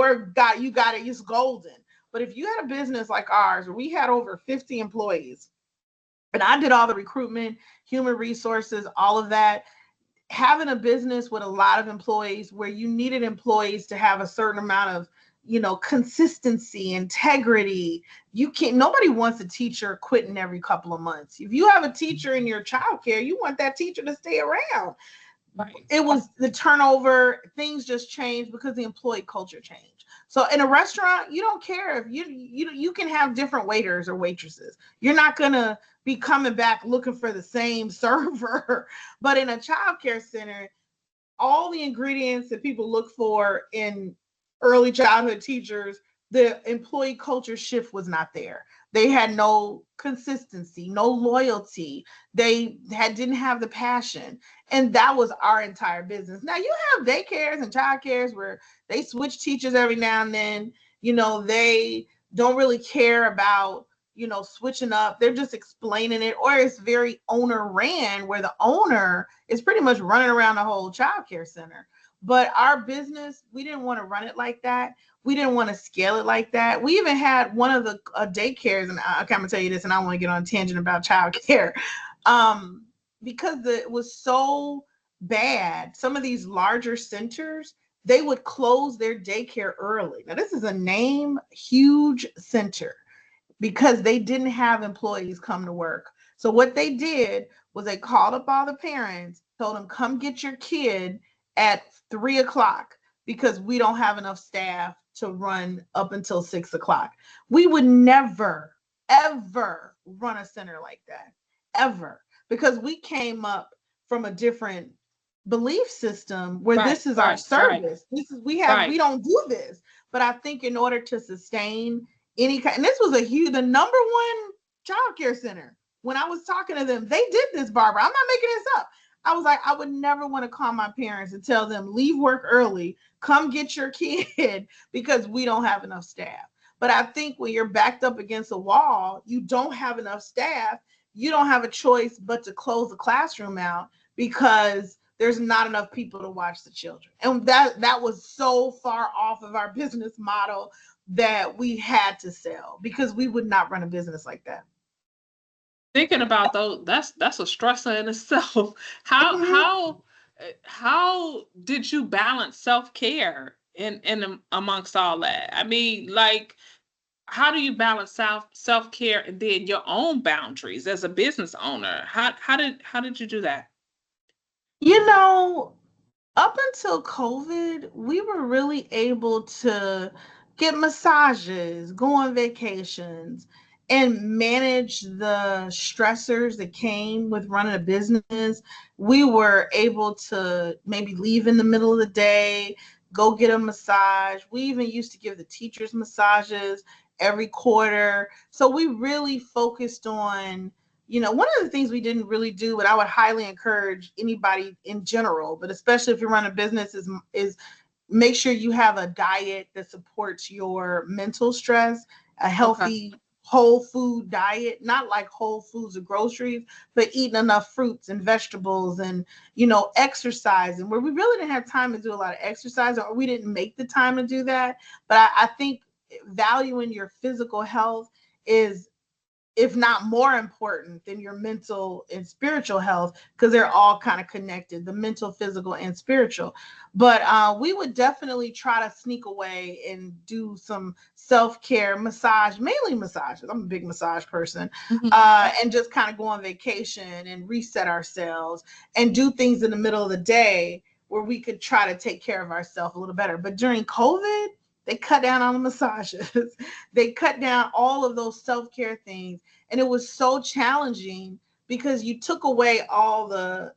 got it, it's golden. But if you had a business like ours, where we had over 50 employees, and I did all the recruitment, human resources, all of that, having a business with a lot of employees where you needed employees to have a certain amount of consistency, integrity. You can't, nobody wants a teacher quitting every couple of months. If you have a teacher in your childcare, you want that teacher to stay around. right. It was the turnover, things just changed because the employee culture changed. So in a restaurant, you don't care if you can have different waiters or waitresses. You're not gonna be coming back looking for the same server. But in a childcare center, all the ingredients that people look for in early childhood teachers, the employee culture shift was not there. They had no consistency, no loyalty. Didn't have the passion. And that was our entire business. Now you have daycares and childcares where they switch teachers every now and then. They don't really care about switching up. They're just explaining it, or it's very owner ran, where the owner is pretty much running around the whole childcare center. But our business, we didn't want to run it like that. We didn't want to scale it like that. We even had one of the daycares, and I'm gonna tell you this, and I want to get on a tangent about childcare, um, because it was so bad. Some of these larger centers, they would close their daycare early. Now, this is a name huge center because they didn't have employees come to work. So what they did was they called up all the parents, told them, come get your kid at 3 o'clock because we don't have enough staff to run up until 6 o'clock. We would never, ever run a center like that, ever, because we came up from a different belief system where Right, this is our right, right, service. We right. don't do this. But I think in order to sustain any kind, and this was the number one childcare center. When I was talking to them, they did this, Barbara. I'm not making this up. I was like, I would never want to call my parents and tell them, leave work early, come get your kid because we don't have enough staff. But I think when you're backed up against a wall, you don't have enough staff, you don't have a choice but to close the classroom out because there's not enough people to watch the children. And that was so far off of our business model that we had to sell because we would not run a business like that. Thinking about those, that's a stressor in itself. How Mhm. how did you balance self-care in amongst all that? I mean, like, how do you balance self-care and then your own boundaries as a business owner? How did you do that? You know, up until COVID, we were really able to get massages, go on vacations, and manage the stressors that came with running a business. We were able to maybe leave in the middle of the day, go get a massage. We even used to give the teachers massages every quarter. So we really focused on, one of the things we didn't really do, but I would highly encourage anybody in general, but especially if you run a business, is make sure you have a diet that supports your mental stress, a Okay. healthy whole food diet, not like whole foods or groceries, but eating enough fruits and vegetables and, exercise. And where we really didn't have time to do a lot of exercise, or we didn't make the time to do that. But I think valuing your physical health is, if not more important than your mental and spiritual health, because they're all kind of connected, the mental, physical, and spiritual. But we would definitely try to sneak away and do some self-care massage, mainly massages. I'm a big massage person. Mhm. And just kind of go on vacation and reset ourselves and do things in the middle of the day where we could try to take care of ourselves a little better. But during COVID, they cut down on the massages. They cut down all of those self-care things, and it was so challenging because you took away all the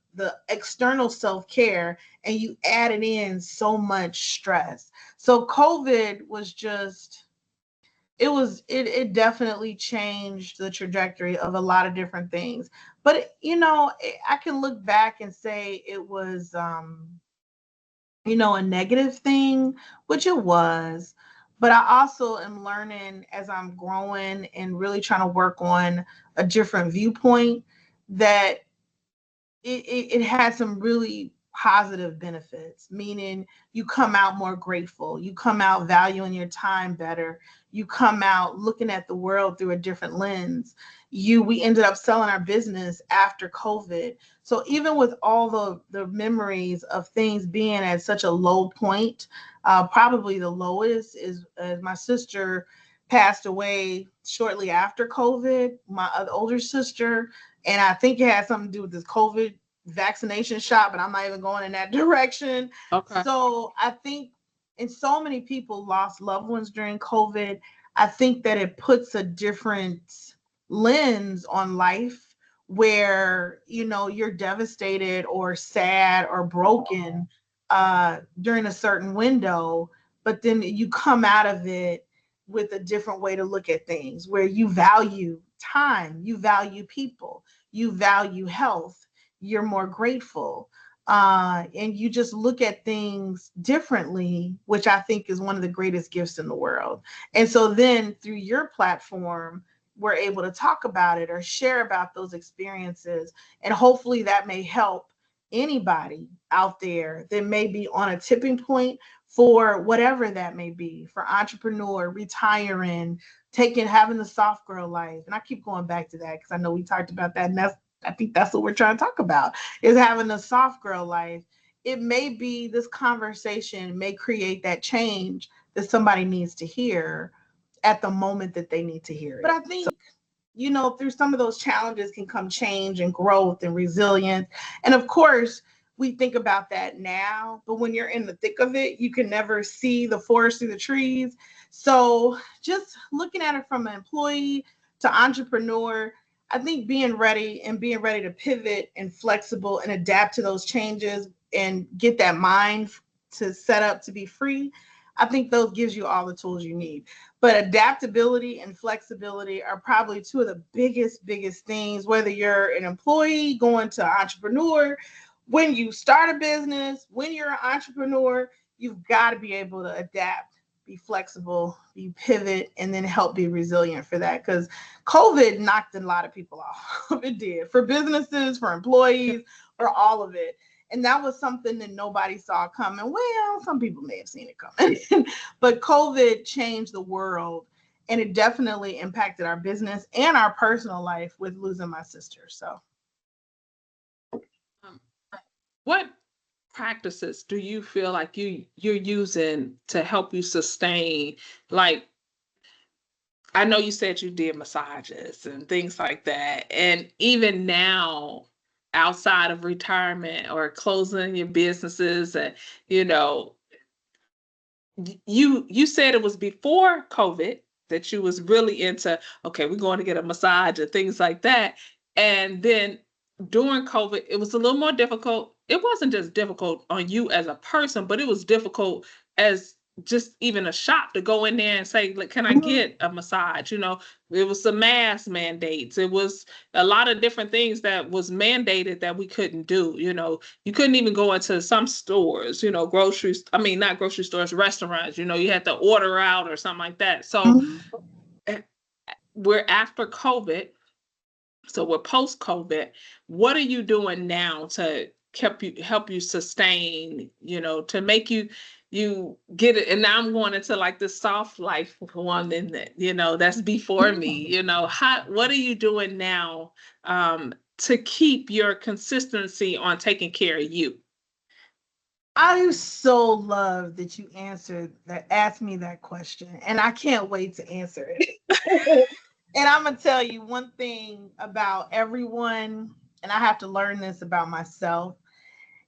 external self-care and you added in so much stress. So COVID was just, it definitely changed the trajectory of a lot of different things. But I can look back and say it was, a negative thing, which it was. But I also am learning as I'm growing and really trying to work on a different viewpoint, that it has some really positive benefits, meaning you come out more grateful, you come out valuing your time better, you come out looking at the world through a different lens. We ended up selling our business after COVID. So even with all the memories of things being at such a low point, probably the lowest is my sister passed away shortly after COVID, my older sister, and I think it had something to do with this COVID vaccination shot, but I'm not even going in that direction. Okay. So I think, and so many people lost loved ones during COVID. I think that it puts a different lens on life where, you're devastated or sad or broken during a certain window, but then you come out of it with a different way to look at things, where you value time, you value people, you value health, you're more grateful, and you just look at things differently, which I think is one of the greatest gifts in the world. And so then through your platform, we're able to talk about it or share about those experiences, and hopefully that may help anybody out there that may be on a tipping point for whatever that may be, for entrepreneur, retiring, having the soft girl life. And I keep going back to that because I know we talked about that, and I think that's what we're trying to talk about, is having a soft girl life. It may be, this conversation may create that change that somebody needs to hear at the moment that they need to hear it. But I think, through some of those challenges can come change and growth and resilience. And of course, we think about that now, but when you're in the thick of it, you can never see the forest through the trees. So just looking at it from an employee to entrepreneur, I think being ready to pivot and flexible and adapt to those changes and get that mind to set up to be free, I think those gives you all the tools you need. But adaptability and flexibility are probably two of the biggest things, whether you're an employee going to entrepreneur. When you start a business, when you're an entrepreneur, you've got to be able to adapt, be flexible, be pivot, and then help be resilient for that. Because COVID knocked a lot of people off. It did, for businesses, for employees, for all of it. And that was something that nobody saw coming. Well, some people may have seen it coming, but COVID changed the world. And it definitely impacted our business and our personal life with losing my sister. So Um, what practices do you feel like you're using to help you sustain, like, I know you said you did massages and things like that. And even now, outside of retirement or closing your businesses, and you know, you said it was before COVID that you was really into, okay, we're going to get a massage and things like that. And then during COVID, it was a little more difficult. It wasn't just difficult on you as a person, but it was difficult as just even a shop to go in there and say, like, can I get a massage? It was some mask mandates. It was a lot of different things that was mandated that we couldn't do. You couldn't even go into some stores, groceries. I mean, not grocery stores, restaurants, you had to order out or something like that. So mhm. eh, we're after COVID. So we're post COVID. What are you doing now to help you sustain, to make you get it? And now I'm going into like the soft life one in that, that's before me, what are you doing now to keep your consistency on taking care of you? I so love that you asked me that question, and I can't wait to answer it. And I'm gonna tell you one thing about everyone, and I have to learn this about myself,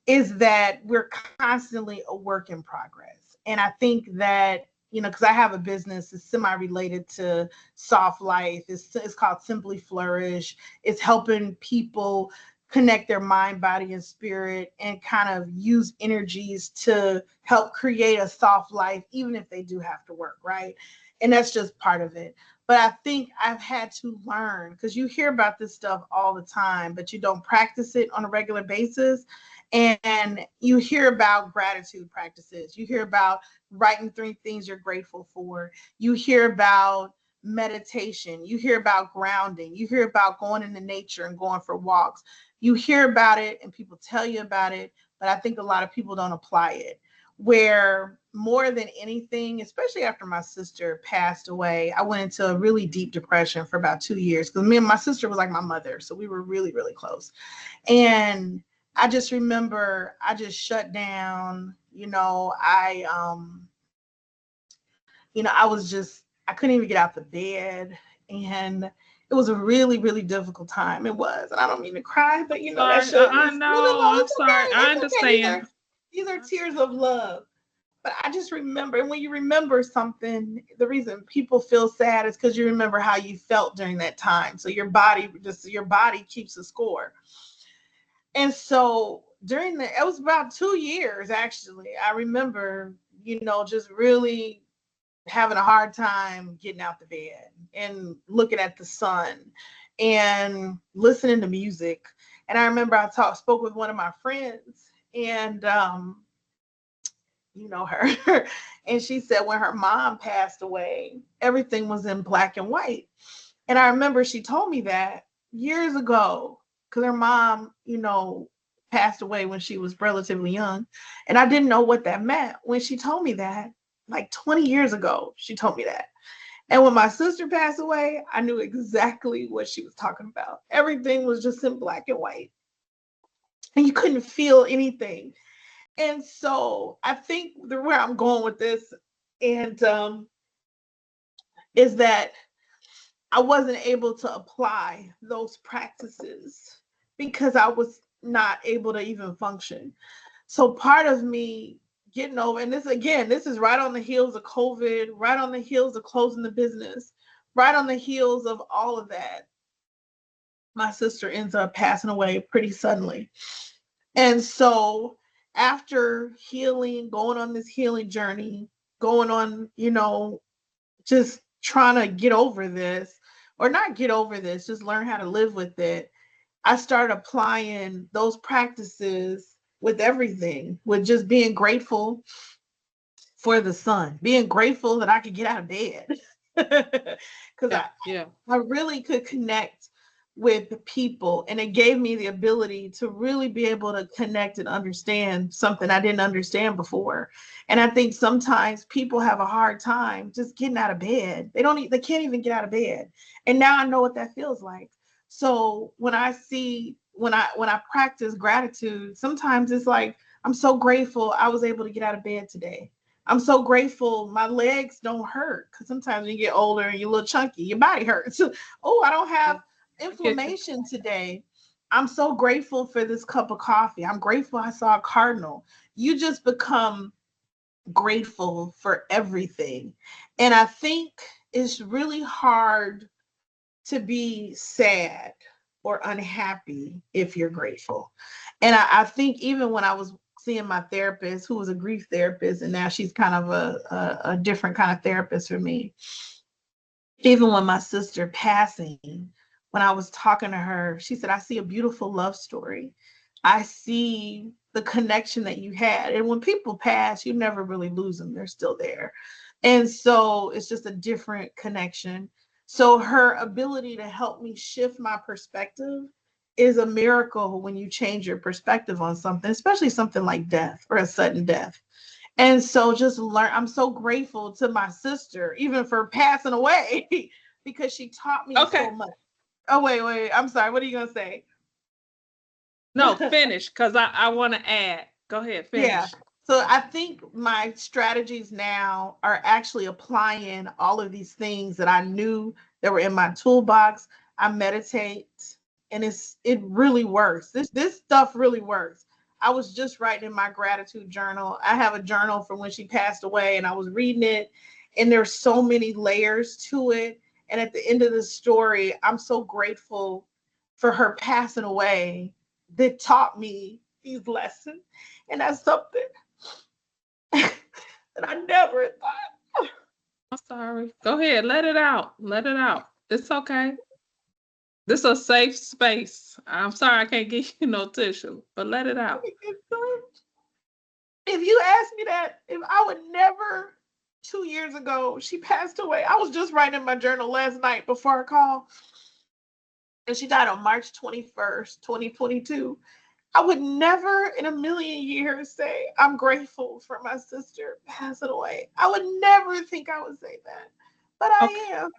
is that we're constantly a work in progress. And I think that, because I have a business that's semi-related to soft life. It's called Simply Flourish. It's helping people connect their mind, body, and spirit and kind of use energies to help create a soft life, even if they do have to work, right? And that's just part of it. But I think I've had to learn, because you hear about this stuff all the time, but you don't practice it on a regular basis. And you hear about gratitude practices. You hear about writing 3 things you're grateful for. You hear about meditation. You hear about grounding. You hear about going into nature and going for walks. You hear about it and people tell you about it, but I think a lot of people don't apply it. Where more than anything, especially after my sister passed away, I went into a really deep depression for about 2 years, because me and my sister was like my mother. So we were really, really close. And I just remember I just shut down. I was just, I couldn't even get out the bed. And it was a really, really difficult time. It was. And I don't mean to cry, but Sorry, that's just, I know. no, I'm it's sorry. okay. I It's okay. understand. These are tears of love. But I just remember, and when you remember something, the reason people feel sad is because you remember how you felt during that time. So your body keeps a score. And so it was about 2 years actually. I remember, just really having a hard time getting out the bed and looking at the sun and listening to music. And I remember spoke with one of my friends, and her, and she said when her mom passed away, everything was in black and white. And I remember she told me that years ago, because her mom, passed away when she was relatively young. And I didn't know what that meant. When she told me that, like 20 years ago, she told me that. And when my sister passed away, I knew exactly what she was talking about. Everything was just in black and white, and you couldn't feel anything. And so I think where I'm going with this, and is that I wasn't able to apply those practices because I was not able to even function. So part of me getting over, and this is right on the heels of COVID, right on the heels of closing the business, right on the heels of all of that. My sister ends up passing away pretty suddenly. And so after healing, going on this healing journey, going on, just trying to get over this, or not get over this, just learn how to live with it. I started applying those practices with everything, with just being grateful for the sun, being grateful that I could get out of bed. Because Yeah, yeah. I really could connect with people, and it gave me the ability to really be able to connect and understand something I didn't understand before. And I think sometimes people have a hard time just getting out of bed. They can't even get out of bed. And now I know what that feels like. So when I practice gratitude, sometimes it's like, I'm so grateful I was able to get out of bed today. I'm so grateful my legs don't hurt, because sometimes when you get older and you're a little chunky, your body hurts. Oh, I don't have I get you. inflammation today. I'm so grateful for this cup of coffee. I'm grateful I saw a cardinal. You just become grateful for everything. And I think it's really hard to be sad or unhappy if you're grateful. And I think even when I was seeing my therapist, who was a grief therapist, and now she's kind of a different kind of therapist for me, even when my sister passing, when I was talking to her, she said, I see a beautiful love story. I see the connection that you had. And when people pass, you never really lose them, they're still there. And so it's just a different connection. So her ability to help me shift my perspective is a miracle when you change your perspective on something, especially something like death or a sudden death. And so just learn, I'm so grateful to my sister, even for passing away, because she taught me Okay. so much. Oh, wait. I'm sorry. What are you going to say? No, finish, because I want to add. Go ahead, Yeah. finish. So I think my strategies now are actually applying all of these things that I knew that were in my toolbox. I meditate, and it really works. This stuff really works. I was just writing in my gratitude journal. I have a journal from when she passed away, and I was reading it, and there's so many layers to it. And at the end of the story, I'm so grateful for her passing away that taught me these lessons. And that's something that I never thought. I'm sorry. Go ahead. Let it out. Let it out. It's okay. This is a safe space. I'm sorry I can't give you no tissue, but let it out. If you asked me that, if I would never, 2 years ago, she passed away. I was just writing in my journal last night before our call, and she died on March 21st, 2022. I would never in a million years say I'm grateful for my sister passing away. I would never think I would say that, but Okay. I am.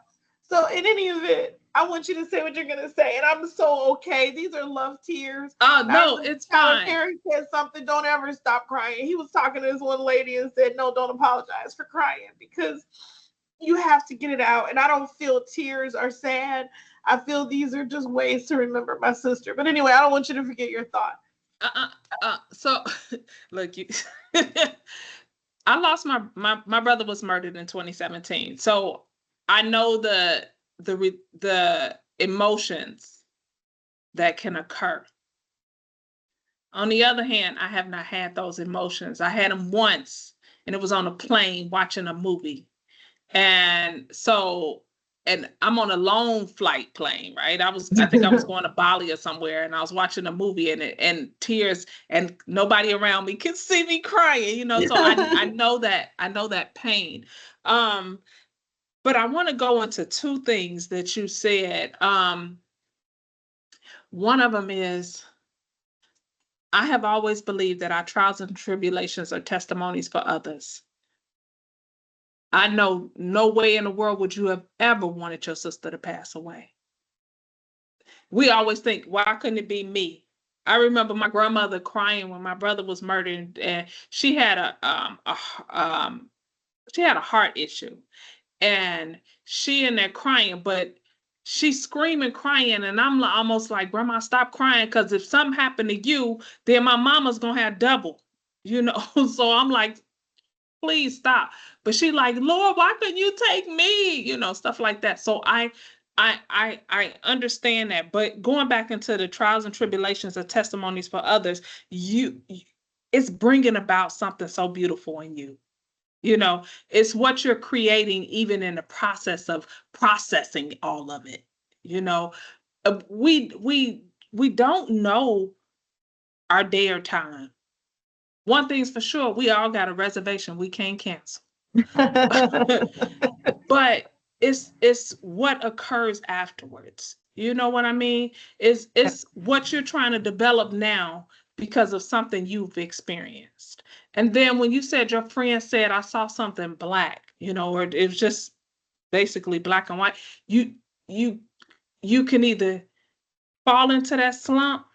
So in any event, I want you to say what you're gonna say, and I'm so okay. These are love tears. Oh, And I no, remember it's Tyler fine. Perry said something. Don't ever stop crying. He was talking to this one lady and said, "No, don't apologize for crying, because you have to get it out." And I don't feel tears are sad. I feel these are just ways to remember my sister. But anyway, I don't want you to forget your thought. Uh, so look, you I lost my brother was murdered in 2017. So I know the emotions that can occur. On the other hand, I have not had those emotions. I had them once, and it was on a plane watching a movie. And so, and I'm on a long flight plane, right? I think I was going to Bali or somewhere, and I was watching a movie, and tears, and nobody around me could see me crying, so I know that pain. Um, but I want to go into two things that you said. One of them is, I have always believed that our trials and tribulations are testimonies for others. I know no way in the world would you have ever wanted your sister to pass away. We always think, why couldn't it be me? I remember my grandmother crying when my brother was murdered, and she had a heart issue, and she in there crying, but she's screaming, crying, and I'm almost like, Grandma, stop crying, because if something happened to you, then my mama's gonna have double, So I'm like, please stop. But she like, Lord, why couldn't you take me? Stuff like that. So I understand that. But going back into the trials and tribulations of testimonies for others, it's bringing about something so beautiful in you. It's what you're creating, even in the process of processing all of it. You know, we don't know our day or time. One thing's for sure, we all got a reservation we can't cancel. But it's what occurs afterwards. You know what I mean? It's what you're trying to develop now because of something you've experienced. And then when you said your friend said, I saw something black, or it was just basically black and white, you you you can either fall into that slump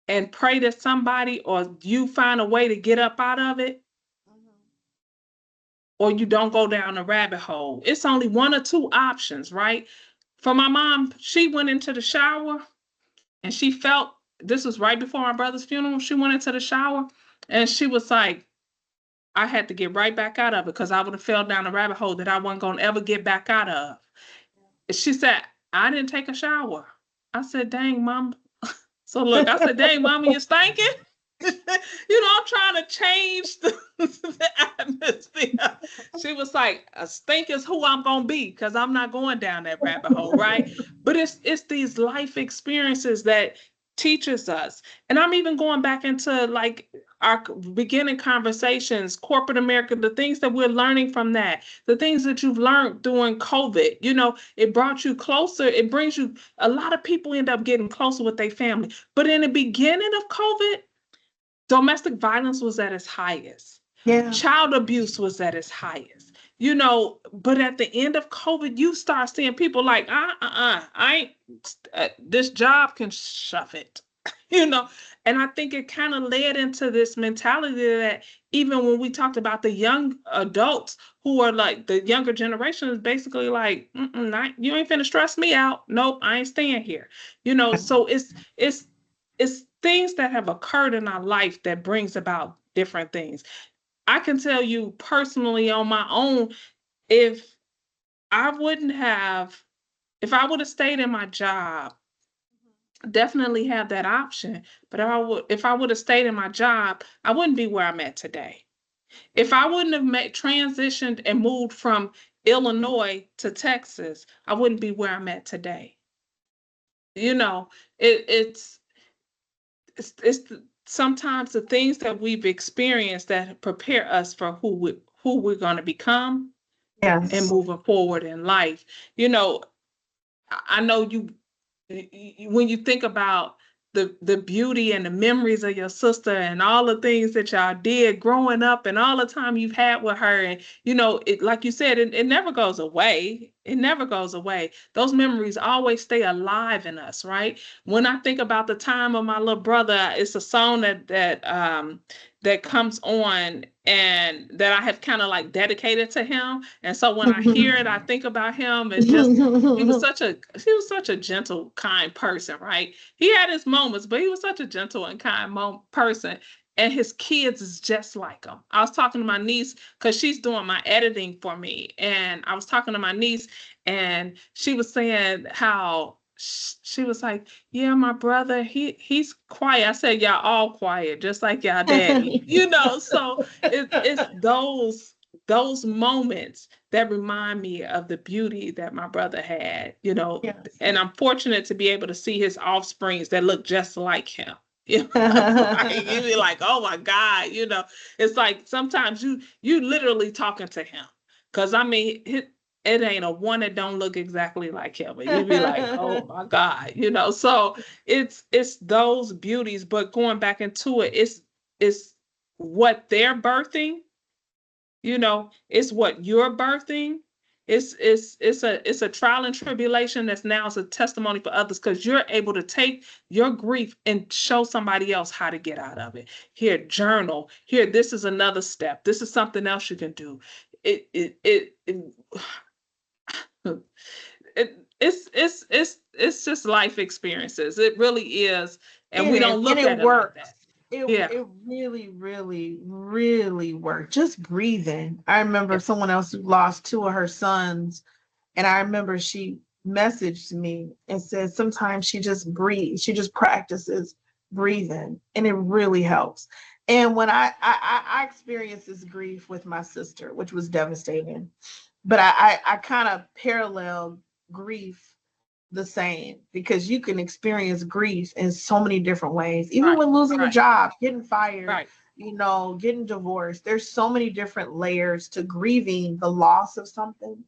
and pray to somebody, or you find a way to get up out of it, or you don't go down a rabbit hole. It's only one or two options, right? For my mom, she went into the shower and she felt, this was right before my brother's funeral. She went into the shower and she was like, I had to get right back out of it because I would have fell down a rabbit hole that I wasn't going to ever get back out of. She said, I didn't take a shower. I said, dang, mom. So look, I said, dang, mommy, you stinking? I'm trying to change the atmosphere. She was like, a stink is who I'm gonna be because I'm not going down that rabbit hole, right? But it's these life experiences that teaches us. And I'm even going back into like our beginning conversations, corporate America, the things that we're learning from that, the things that you've learned during COVID, it brought you closer. It brings you, a lot of people end up getting closer with their family. But in the beginning of COVID, domestic violence was at its highest. Yeah. Child abuse was at its highest. But at the end of COVID, you start seeing people like, I ain't, this job can shove it, And I think it kind of led into this mentality that even when we talked about the young adults who are like the younger generation is basically like, you ain't finna stress me out. Nope, I ain't staying here. So it's things that have occurred in our life that brings about different things. I can tell you personally on my own, if I wouldn't have, if I would have stayed in my job, definitely have that option. But if I would have stayed in my job, I wouldn't be where I'm at today. If I wouldn't have transitioned and moved from Illinois to Texas, I wouldn't be where I'm at today. It's sometimes the things that we've experienced that prepare us for who we're going to become. Yes. And moving forward in life. I know when you think about the beauty and the memories of your sister and all the things that y'all did growing up and all the time you've had with her, and it, like you said, it never goes away. It never goes away. Those memories always stay alive in us, right? When I think about the time of my little brother, it's a song that comes on and that I have kind of like dedicated to him. And so when I hear it, I think about him, and just he was such a gentle, kind person, right? He had his moments, but he was such a gentle and kind person. And his kids is just like him. I was talking to my niece because she's doing my editing for me. And I was talking to my niece and she was saying how she was like, yeah, my brother, he's quiet. I said, y'all all quiet, just like y'all daddy, so it's those moments that remind me of the beauty that my brother had, Yes. And I'm fortunate to be able to see his offsprings that look just like him. Like, you'd be like, oh my God, it's like sometimes you literally talking to him. Cause I mean, it ain't a one that don't look exactly like him. And you'd be like, oh my God, so it's those beauties, but going back into it, it's what they're birthing, it's what you're birthing. It's a trial and tribulation that's now is a testimony for others because you're able to take your grief and show somebody else how to get out of it. Here, journal. Here, this is another step. This is something else you can do. It's just life experiences. It really is, and we don't look at it like that. It really, really, really worked. Just breathing. I remember someone else who lost two of her sons, and I remember she messaged me and said sometimes she just breathes. She just practices breathing, and it really helps. And when I experienced this grief with my sister, which was devastating, but I kind of paralleled grief the same because you can experience grief in so many different ways, even with losing a job, getting fired, getting divorced. There's so many different layers to grieving the loss of something.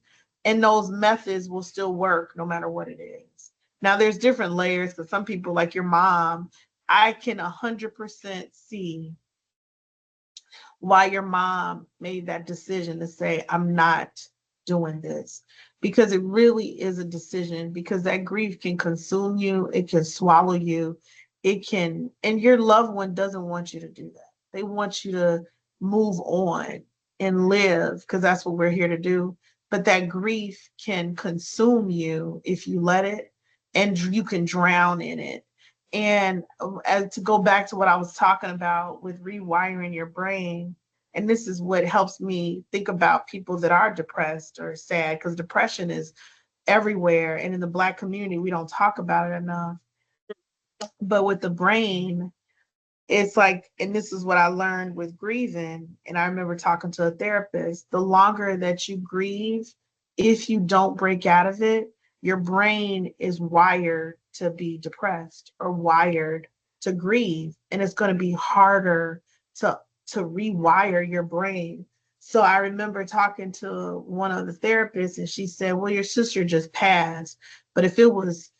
And those methods will still work no matter what it is. Now, there's different layers because some people, like your mom, I can 100% see why your mom made that decision to say, I'm not doing this. Because it really is a decision, because that grief can consume you, it can swallow you, it can, and your loved one doesn't want you to do that. They want you to move on and live, because that's what we're here to do. But that grief can consume you if you let it, and you can drown in it. And as to go back to what I was talking about with rewiring your brain, and this is what helps me think about people that are depressed or sad, because depression is everywhere. And in the Black community, we don't talk about it enough. But with the brain, it's like, and this is what I learned with grieving. And I remember talking to a therapist, the longer that you grieve, if you don't break out of it, your brain is wired to be depressed or wired to grieve. And it's going to be harder to rewire your brain. So I remember talking to one of the therapists, and she said, well, your sister just passed. But if it was,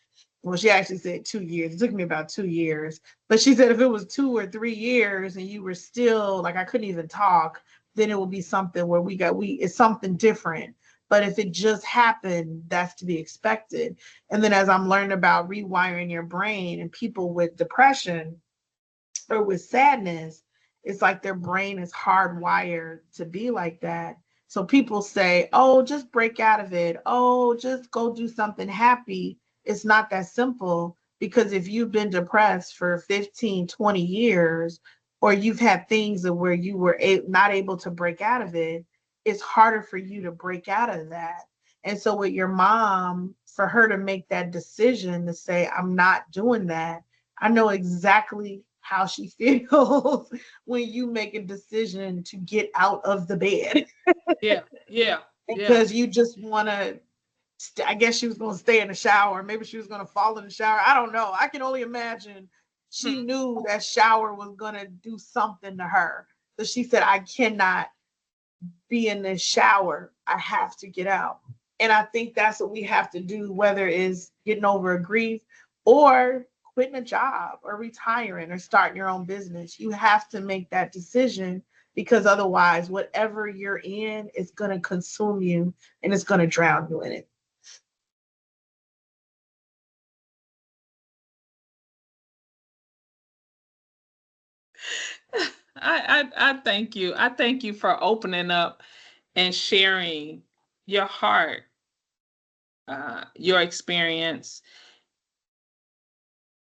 well, she actually said 2 years. It took me about 2 years. But she said if it was 2 or 3 years and you were still like, I couldn't even talk, then it would be something where it's something different. But if it just happened, that's to be expected. And then as I'm learning about rewiring your brain, and people with depression or with sadness, it's like their brain is hardwired to be like that. So people say, oh, just break out of it. Oh, just go do something happy. It's not that simple, because if you've been depressed for 15, 20 years, or you've had things where you were not able to break out of it, it's harder for you to break out of that. And so with your mom, for her to make that decision to say, I'm not doing that, I know exactly how she feels when you make a decision to get out of the bed. Yeah, yeah, yeah. Because you just want to, I guess she was going to stay in the shower. Maybe she was going to fall in the shower. I don't know. I can only imagine she Hmm. knew that shower was going to do something to her. So she said, I cannot be in this shower. I have to get out. And I think that's what we have to do, whether it's getting over a grief or quitting a job or retiring or starting your own business. You have to make that decision, because otherwise, whatever you're in is going to consume you and it's going to drown you in it. I thank you. I thank you for opening up and sharing your heart, your experience,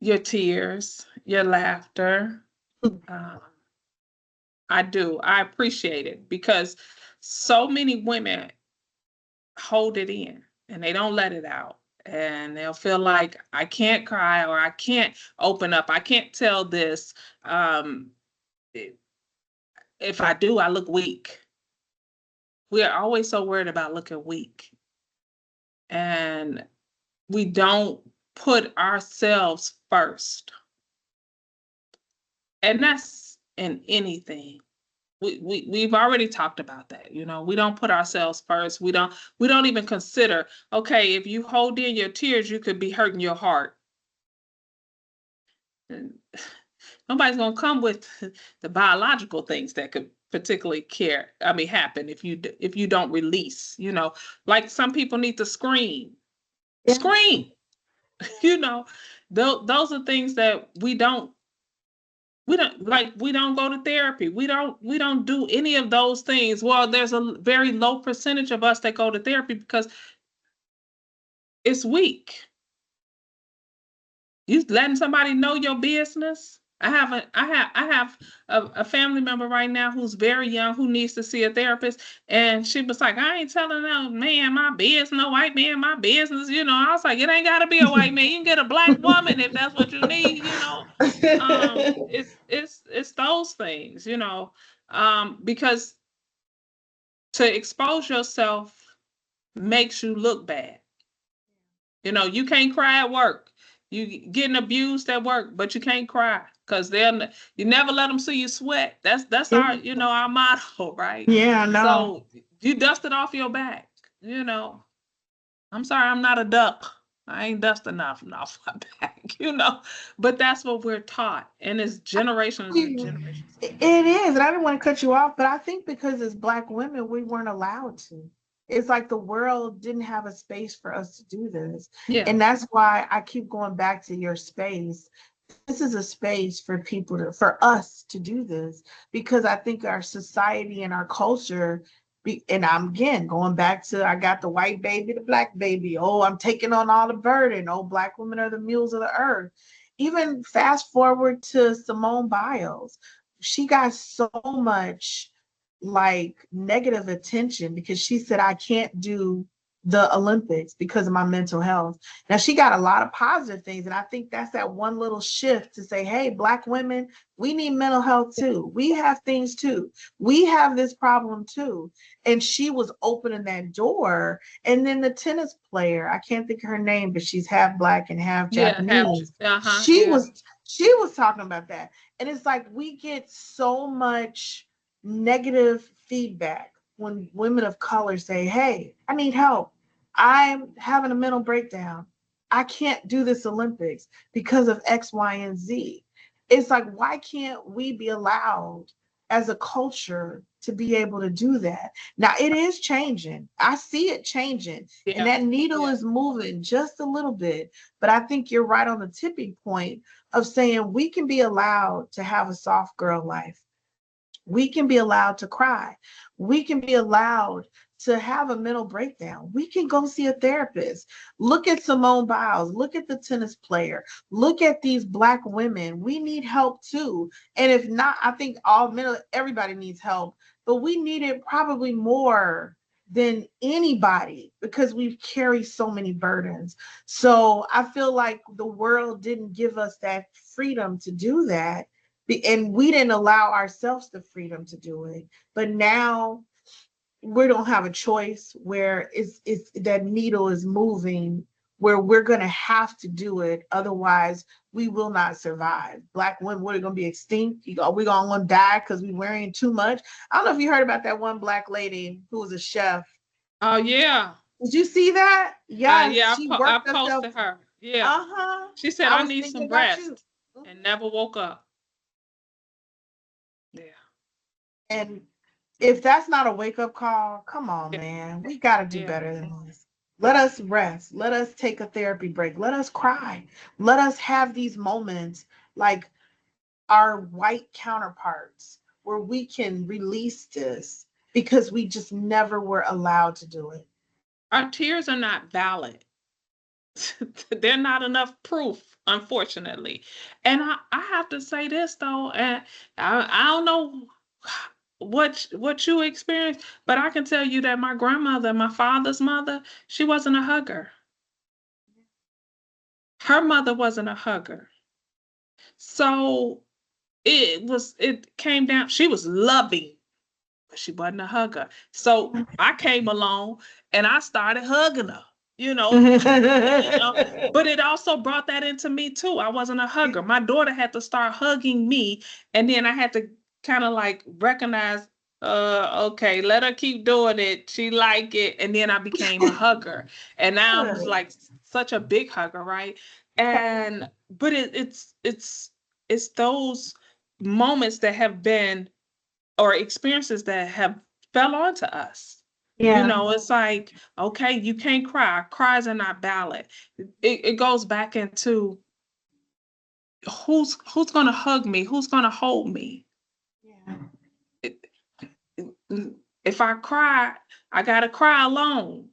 your tears, your laughter. Uh, I do. I appreciate it, because so many women hold it in and they don't let it out. And they'll feel like, I can't cry, or I can't open up. I can't tell this. Um, if I do, I look weak. We're always so worried about looking weak. And we don't put ourselves first. And that's in anything. We've already talked about that. We don't put ourselves first. We don't even consider, okay, if you hold in your tears, you could be hurting your heart. And nobody's gonna come with the biological things that could particularly happen if you don't release. Like some people need to scream, Yeah. scream. you know, those are things that we don't go to therapy. We don't do any of those things. Well, there's a very low percentage of us that go to therapy because it's weak. You letting somebody know your business. I have a family member right now who's very young who needs to see a therapist, and she was like, I ain't telling no man my business, no white man my business. I was like, it ain't got to be a white man. You can get a black woman if that's what you need. It's those things. Because to expose yourself makes you look bad. You can't cry at work. You getting abused at work, but you can't cry because you never let them see you sweat. That's Yeah. our motto, right? Yeah, I know. So you dust it off your back. I'm sorry, I'm not a duck. I ain't dust enough off my back, But that's what we're taught, and it's generations and generations. It is, and I didn't want to cut you off, but I think because as Black women, we weren't allowed to. It's like the world didn't have a space for us to do this. Yeah, And that's why I keep going back to your space. This is a space for for us to do this, because I think our society and our culture, and I'm again going back to, I got the white baby, the Black baby. Oh, I'm taking on all the burden. Oh, Black women are the mules of the earth. Even fast forward to Simone Biles, she got so much like negative attention because she said, I can't do the Olympics because of my mental health. Now, she got a lot of positive things. And I think that's that one little shift to say, hey, Black women, we need mental health too. We have things too. We have this problem too. And she was opening that door. And then the tennis player, I can't think of her name, but she's half Black and half yeah, have Japanese. She yeah, was she was talking about that. And it's like we get so much negative feedback when women of color say, hey, I need help. I'm having a mental breakdown. I can't do this Olympics because of X, Y, and Z. It's like, why can't we be allowed as a culture to be able to do that? Now, it is changing. I see it changing, and yeah. that needle is moving just a little bit. But I think you're right on the tipping point of saying we can be allowed to have a soft girl life. We can be allowed to cry. We can be allowed to have a mental breakdown. We can go see a therapist. Look at Simone Biles. Look at the tennis player. Look at these Black women. We need help too. And if not, I think everybody needs help, but we need it probably more than anybody because we carry so many burdens. So I feel like the world didn't give us that freedom to do that, and we didn't allow ourselves the freedom to do it. But now we don't have a choice, where it's that needle is moving, where we're going to have to do it, otherwise we will not survive. Black women, we're going to be extinct. We're going to die because we're wearing too much. I don't know if you heard about that one Black lady who was a chef. Oh yeah, Did you see that? Yes, yeah. she I worked herself. posted her. Yeah, Uh-huh. she said I I was need thinking some about you. rest, and never woke up. Yeah, And if that's not a wake up call, come on, yeah, man. We got to do yeah. better than this. Let us rest. Let us take a therapy break. Let us cry. Let us have these moments like our white counterparts where we can release this, because we just never were allowed to do it. Our tears are not valid. They're not enough proof, unfortunately. And I have to say this though, and I don't know what you experienced, but I can tell you that my grandmother, my father's mother, she wasn't a hugger. Her mother wasn't a hugger. So it came down, she was loving, but she wasn't a hugger. So I came along and I started hugging her, you know, you know, but it also brought that into me too. I wasn't a hugger. My daughter had to start hugging me, and then I had to kind of like recognize, okay, let her keep doing it. She like it, and then I became a hugger, and now I'm like such a big hugger, right? And but it's those moments that have been, or experiences that have fell onto us. Yeah. It's like, okay, you can't cry. Cries are not valid. It goes back into who's gonna hug me, who's gonna hold me. Yeah. It- if I cry, I gotta cry alone.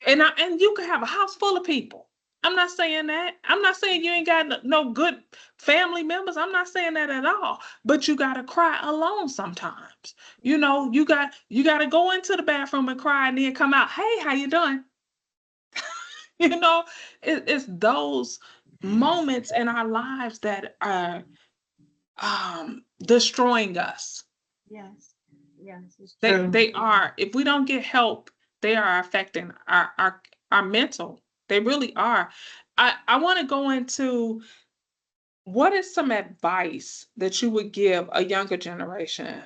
And you can have a house full of people. I'm not saying that. I'm not saying you ain't got no good family members. I'm not saying that at all. But you gotta cry alone sometimes. You gotta go into the bathroom and cry and then come out. Hey, how you doing? You know, it's those moments in our lives that are destroying us. Yes. Yes, it's They true. they are. If we don't get help, they are affecting our mental. They really are. I want to go into, what is some advice that you would give a younger generation,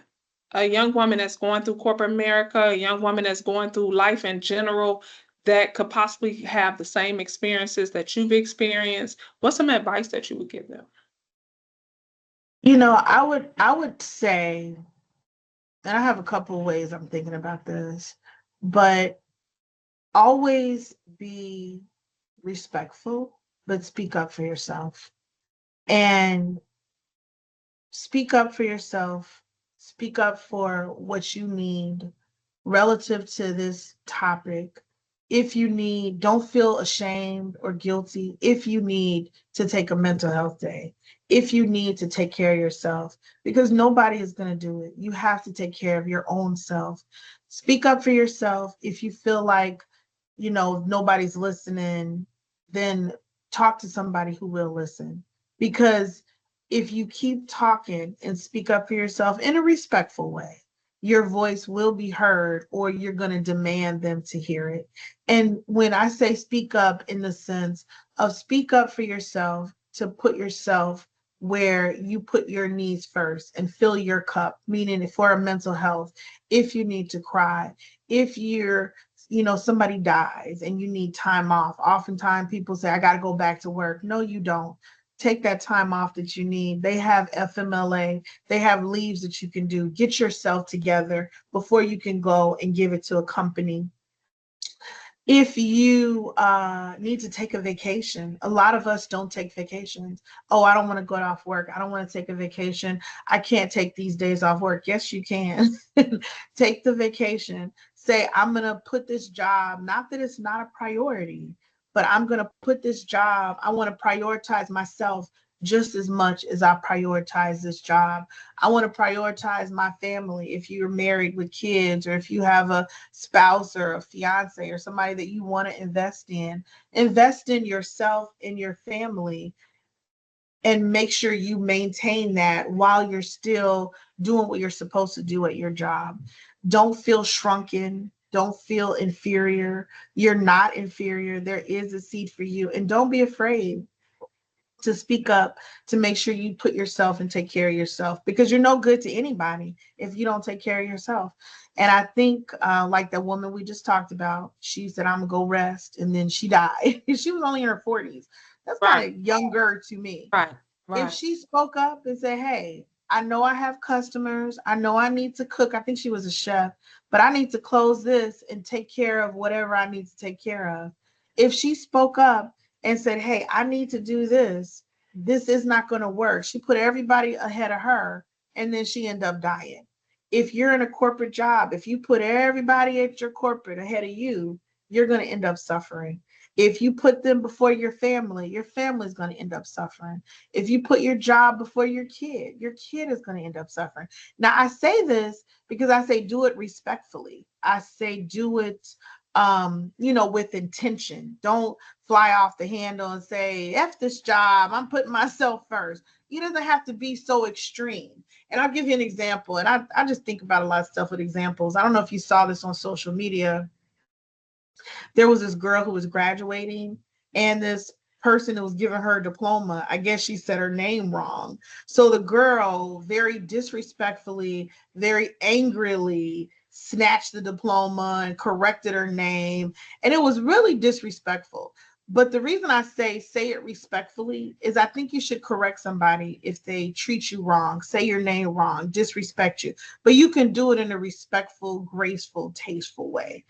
a young woman that's going through corporate America, a young woman that's going through life in general. that could possibly have the same experiences that you've experienced, what's some advice that you would give them? I would say, and I have a couple of ways I'm thinking about this, but always be respectful, but speak up for yourself. And speak up for yourself, speak up for what you need relative to this topic. If you need, don't feel ashamed or guilty. If you need to take a mental health day, if you need to take care of yourself, because nobody is going to do it. You have to take care of your own self. Speak up for yourself. If you feel like, nobody's listening, then talk to somebody who will listen. Because if you keep talking and speak up for yourself in a respectful way, your voice will be heard, or you're going to demand them to hear it. And when I say speak up, in the sense of speak up for yourself, to put yourself where you put your needs first and fill your cup, meaning for a mental health, if you need to cry, if somebody dies and you need time off. Oftentimes people say, I got to go back to work. No, you don't. Take that time off that you need. They have FMLA, they have leaves that you can do. Get yourself together before you can go and give it to a company. If you need to take a vacation, a lot of us don't take vacations. Oh, I don't want to go off work. I don't want to take a vacation. I can't take these days off work. Yes, you can. Take the vacation. Say, I'm going to put this job, not that it's not a priority, but I'm going to put this job. I want to prioritize myself just as much as I prioritize this job. I want to prioritize my family. If you're married with kids, or if you have a spouse or a fiance or somebody that you want to invest in yourself and your family, and make sure you maintain that while you're still doing what you're supposed to do at your job. Don't feel shrunken. Don't feel inferior. You're not inferior. There is a seat for you. And don't be afraid to speak up, to make sure you put yourself and take care of yourself, because you're no good to anybody if you don't take care of yourself. And I think, like that woman we just talked about, she said, I'm gonna go rest, and then she died. She was only in her 40s. That's Right, kind of younger to me. right, If right, she spoke up and said, hey, I know I have customers, I know I need to cook, I think she was a chef, but I need to close this and take care of whatever I need to take care of. If she spoke up and said, hey, I need to do this, this is not going to work, she put everybody ahead of her, and then she ended up dying. If you're in a corporate job, if you put everybody at your corporate ahead of you, you're going to end up suffering. If you put them before your family is going to end up suffering. If you put your job before your kid is going to end up suffering. Now, I say this because I say do it respectfully. I say do it, with intention. Don't fly off the handle and say, F this job, I'm putting myself first. It doesn't have to be so extreme. And I'll give you an example. And I just think about a lot of stuff with examples. I don't know if you saw this on social media. There was this girl who was graduating, and this person that was giving her a diploma, I guess she said her name wrong. So the girl very disrespectfully, very angrily snatched the diploma and corrected her name. And it was really disrespectful. But the reason I say it respectfully is I think you should correct somebody if they treat you wrong, say your name wrong, disrespect you. But you can do it in a respectful, graceful, tasteful way.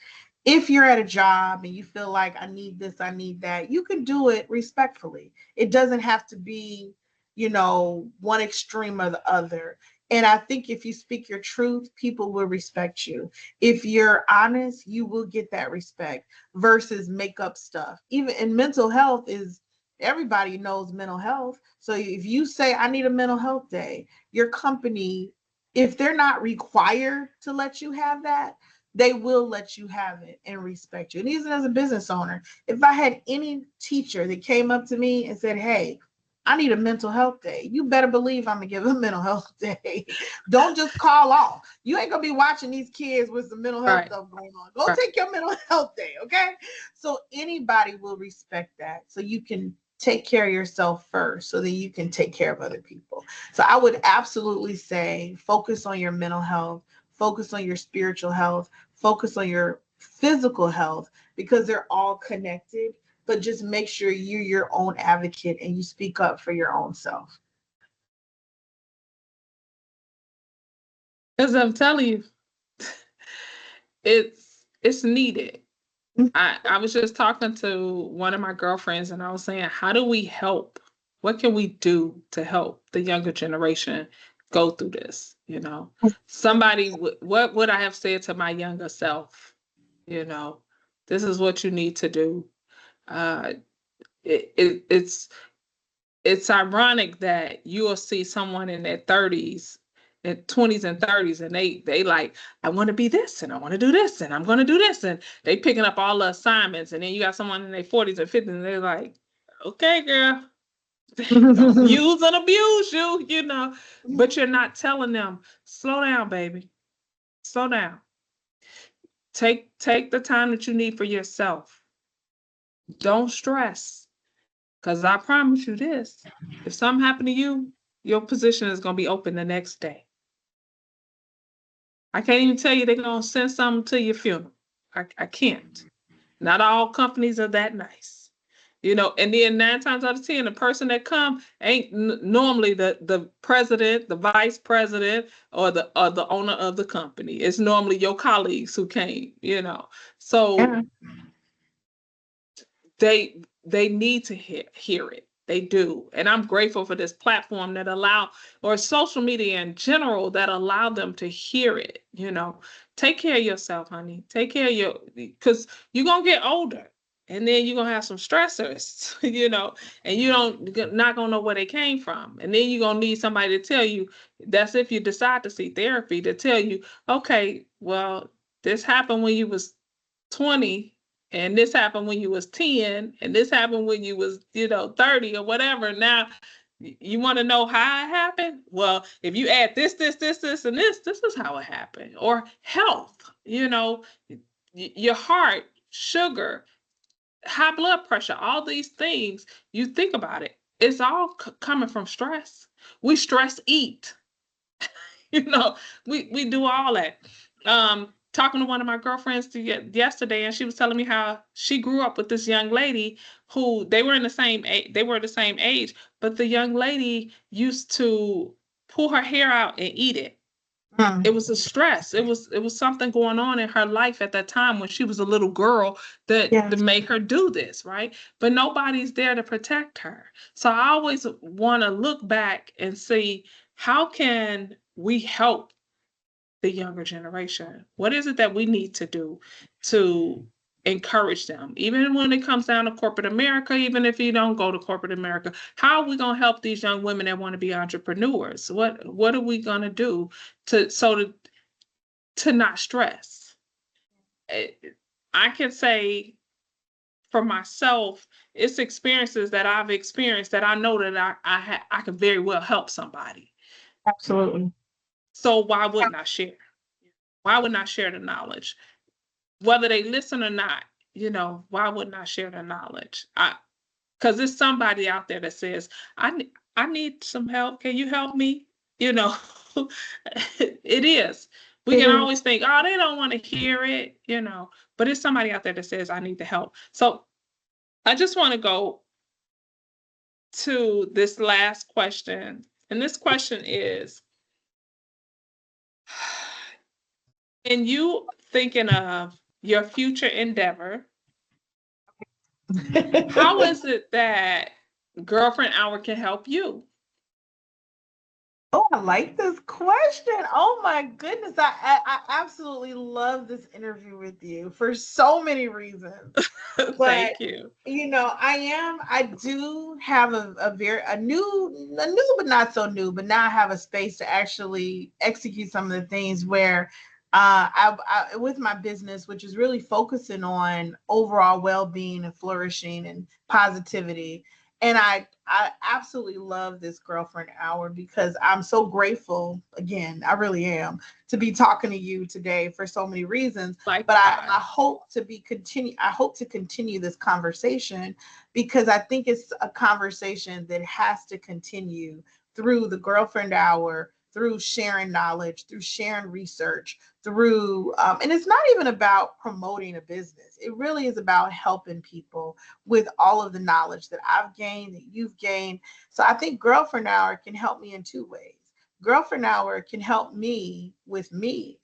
If you're at a job and you feel like I need this, I need that, you can do it respectfully. It doesn't have to be, one extreme or the other. And I think if you speak your truth, people will respect you. If you're honest, you will get that respect versus make up stuff. Even in mental health is everybody knows mental health. So if you say I need a mental health day, your company, if they're not required to let you have that, they will let you have it and respect you. And even as a business owner, if I had any teacher that came up to me and said, hey, I need a mental health day, you better believe I'm gonna give a mental health day. Don't just call off. You ain't gonna be watching these kids with some mental health right, stuff going on. Go right. take your mental health day, okay? So anybody will respect that. So you can take care of yourself first so that you can take care of other people. So I would absolutely say focus on your mental health, focus on your spiritual health, focus on your physical health, because they're all connected. But just make sure you're your own advocate and you speak up for your own self. As I'm telling you, it's needed. I was just talking to one of my girlfriends and I was saying, how do we help? What can we do to help the younger generation go through this? Somebody, what would I have said to my younger self? You know, this is what you need to do. Uh, it, it, it's it's ironic that you will see someone in their 30s and 20s and 30s and they like, I want to be this and I want to do this and I'm going to do this, and they picking up all the assignments, and then you got someone in their 40s and 50s and they're like, okay girl, don't use and abuse you. But you're not telling them, slow down baby, slow down, take the time that you need for yourself, don't stress. Because I promise you this, if something happened to you, your position is going to be open the next day. I can't even tell you they're going to send something to your funeral. I can't. Not all companies are that nice. And then 9 times out of 10, the person that come ain't normally the president, the vice president, or the owner of the company. It's normally your colleagues who came. So Yeah, they need to hear it. They do. And I'm grateful for this platform that or social media in general, that allow them to hear it. Take care of yourself, honey. Take care of because you're going to get older and then you're going to have some stressors, and not going to know where they came from. And then you're going to need somebody to tell you, that's if you decide to see therapy, to tell you, okay, well, this happened when you was 20, and this happened when you was 10, and this happened when you was 30 or whatever. Now you want to know how it happened? Well, if you add this and this is how it happened. Or health, your heart, sugar, high blood pressure, all these things. You think about it, it's all coming from stress. We stress eat. you know, we do all that. Talking to one of my girlfriends yesterday, and she was telling me how she grew up with this young lady who they were the same age, but the young lady used to pull her hair out and eat it. mm, It was a stress. It was something going on in her life at that time when she was a little girl that yes, made her do this, right? But nobody's there to protect her. So I always want to look back and see, how can we help the younger generation? What is it that we need to do to encourage them? Even when it comes down to corporate America, even if you don't go to corporate America, how are we going to help these young women that want to be entrepreneurs? What are we going to do to not stress? I can say for myself, it's experiences that I've experienced that I know that I can very well help somebody. absolutely. So why wouldn't I share? Why wouldn't I share the knowledge? Whether they listen or not, why wouldn't I share the knowledge? Because there's somebody out there that says, I need some help. Can you help me? You know, it is. We It can is. always think, oh, they don't want to hear it, but it's somebody out there that says, I need the help. So I just want to go to this last question. And this question is, in you thinking of your future endeavor, how is it that Girlfriend Hour can help you? Oh, I like this question. Oh my goodness. I absolutely love this interview with you for so many reasons. But Thank you. I do have a new but not so new, but now I have a space to actually execute some of the things where with my business, which is really focusing on overall well-being and flourishing and positivity. And I absolutely love this girlfriend hour because I'm so grateful, again, I really am, to be talking to you today for so many reasons. But I Likewise. hope to continue this conversation because I think it's a conversation that has to continue through the girlfriend hour through sharing knowledge, through sharing research, through, and it's not even about promoting a business. It really is about helping people with all of the knowledge that I've gained, that you've gained. So I think Girlfriend Hour can help me in two ways. Girlfriend Hour can help me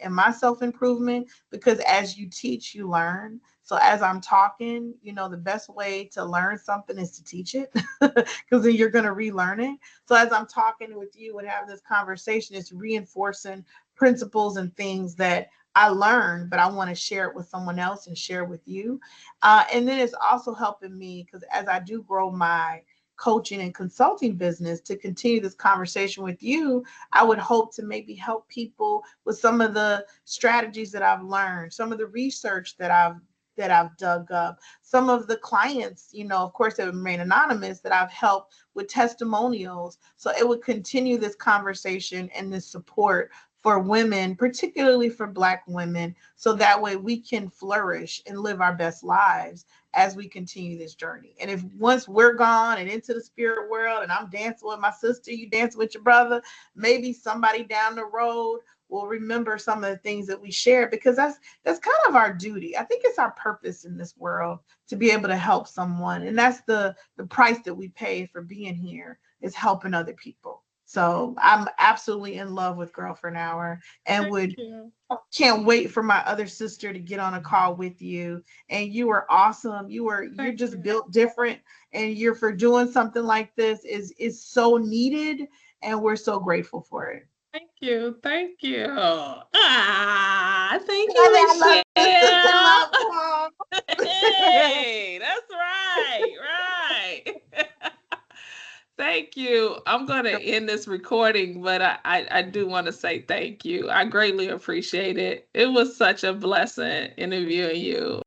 and my self improvement, because as you teach, you learn. So as I'm talking, the best way to learn something is to teach it, because then you're going to relearn it. So as I'm talking with you and having this conversation, it's reinforcing principles and things that I learned, but I want to share it with someone else and share with you. And then it's also helping me because as I do grow my coaching and consulting business, to continue this conversation with you, I would hope to maybe help people with some of the strategies that I've learned, some of the research that I've dug up, some of the clients, of course, that remain anonymous, that I've helped with testimonials. So it would continue this conversation and this support for women, particularly for Black women, so that way we can flourish and live our best lives as we continue this journey. And if once we're gone and into the spirit world and I'm dancing with my sister, you dancing with your brother, maybe somebody down the road will remember some of the things that we shared, because that's kind of our duty. I think it's our purpose in this world to be able to help someone. And that's the price that we pay for being here, is helping other people. So I'm absolutely in love with Girlfriend Hour, and Thank would you. can't wait for my other sister to get on a call with you. And you are awesome. You're Thank just you. built different, and you're for doing something like this is so needed, and we're so grateful for it. Thank you. Thank you. Ah, thank you, I love you, sister Michelle. love. Come on. Hey, that's right. Right. Thank you. I'm going to end this recording, but I do want to say thank you. I greatly appreciate it. It was such a blessing interviewing you.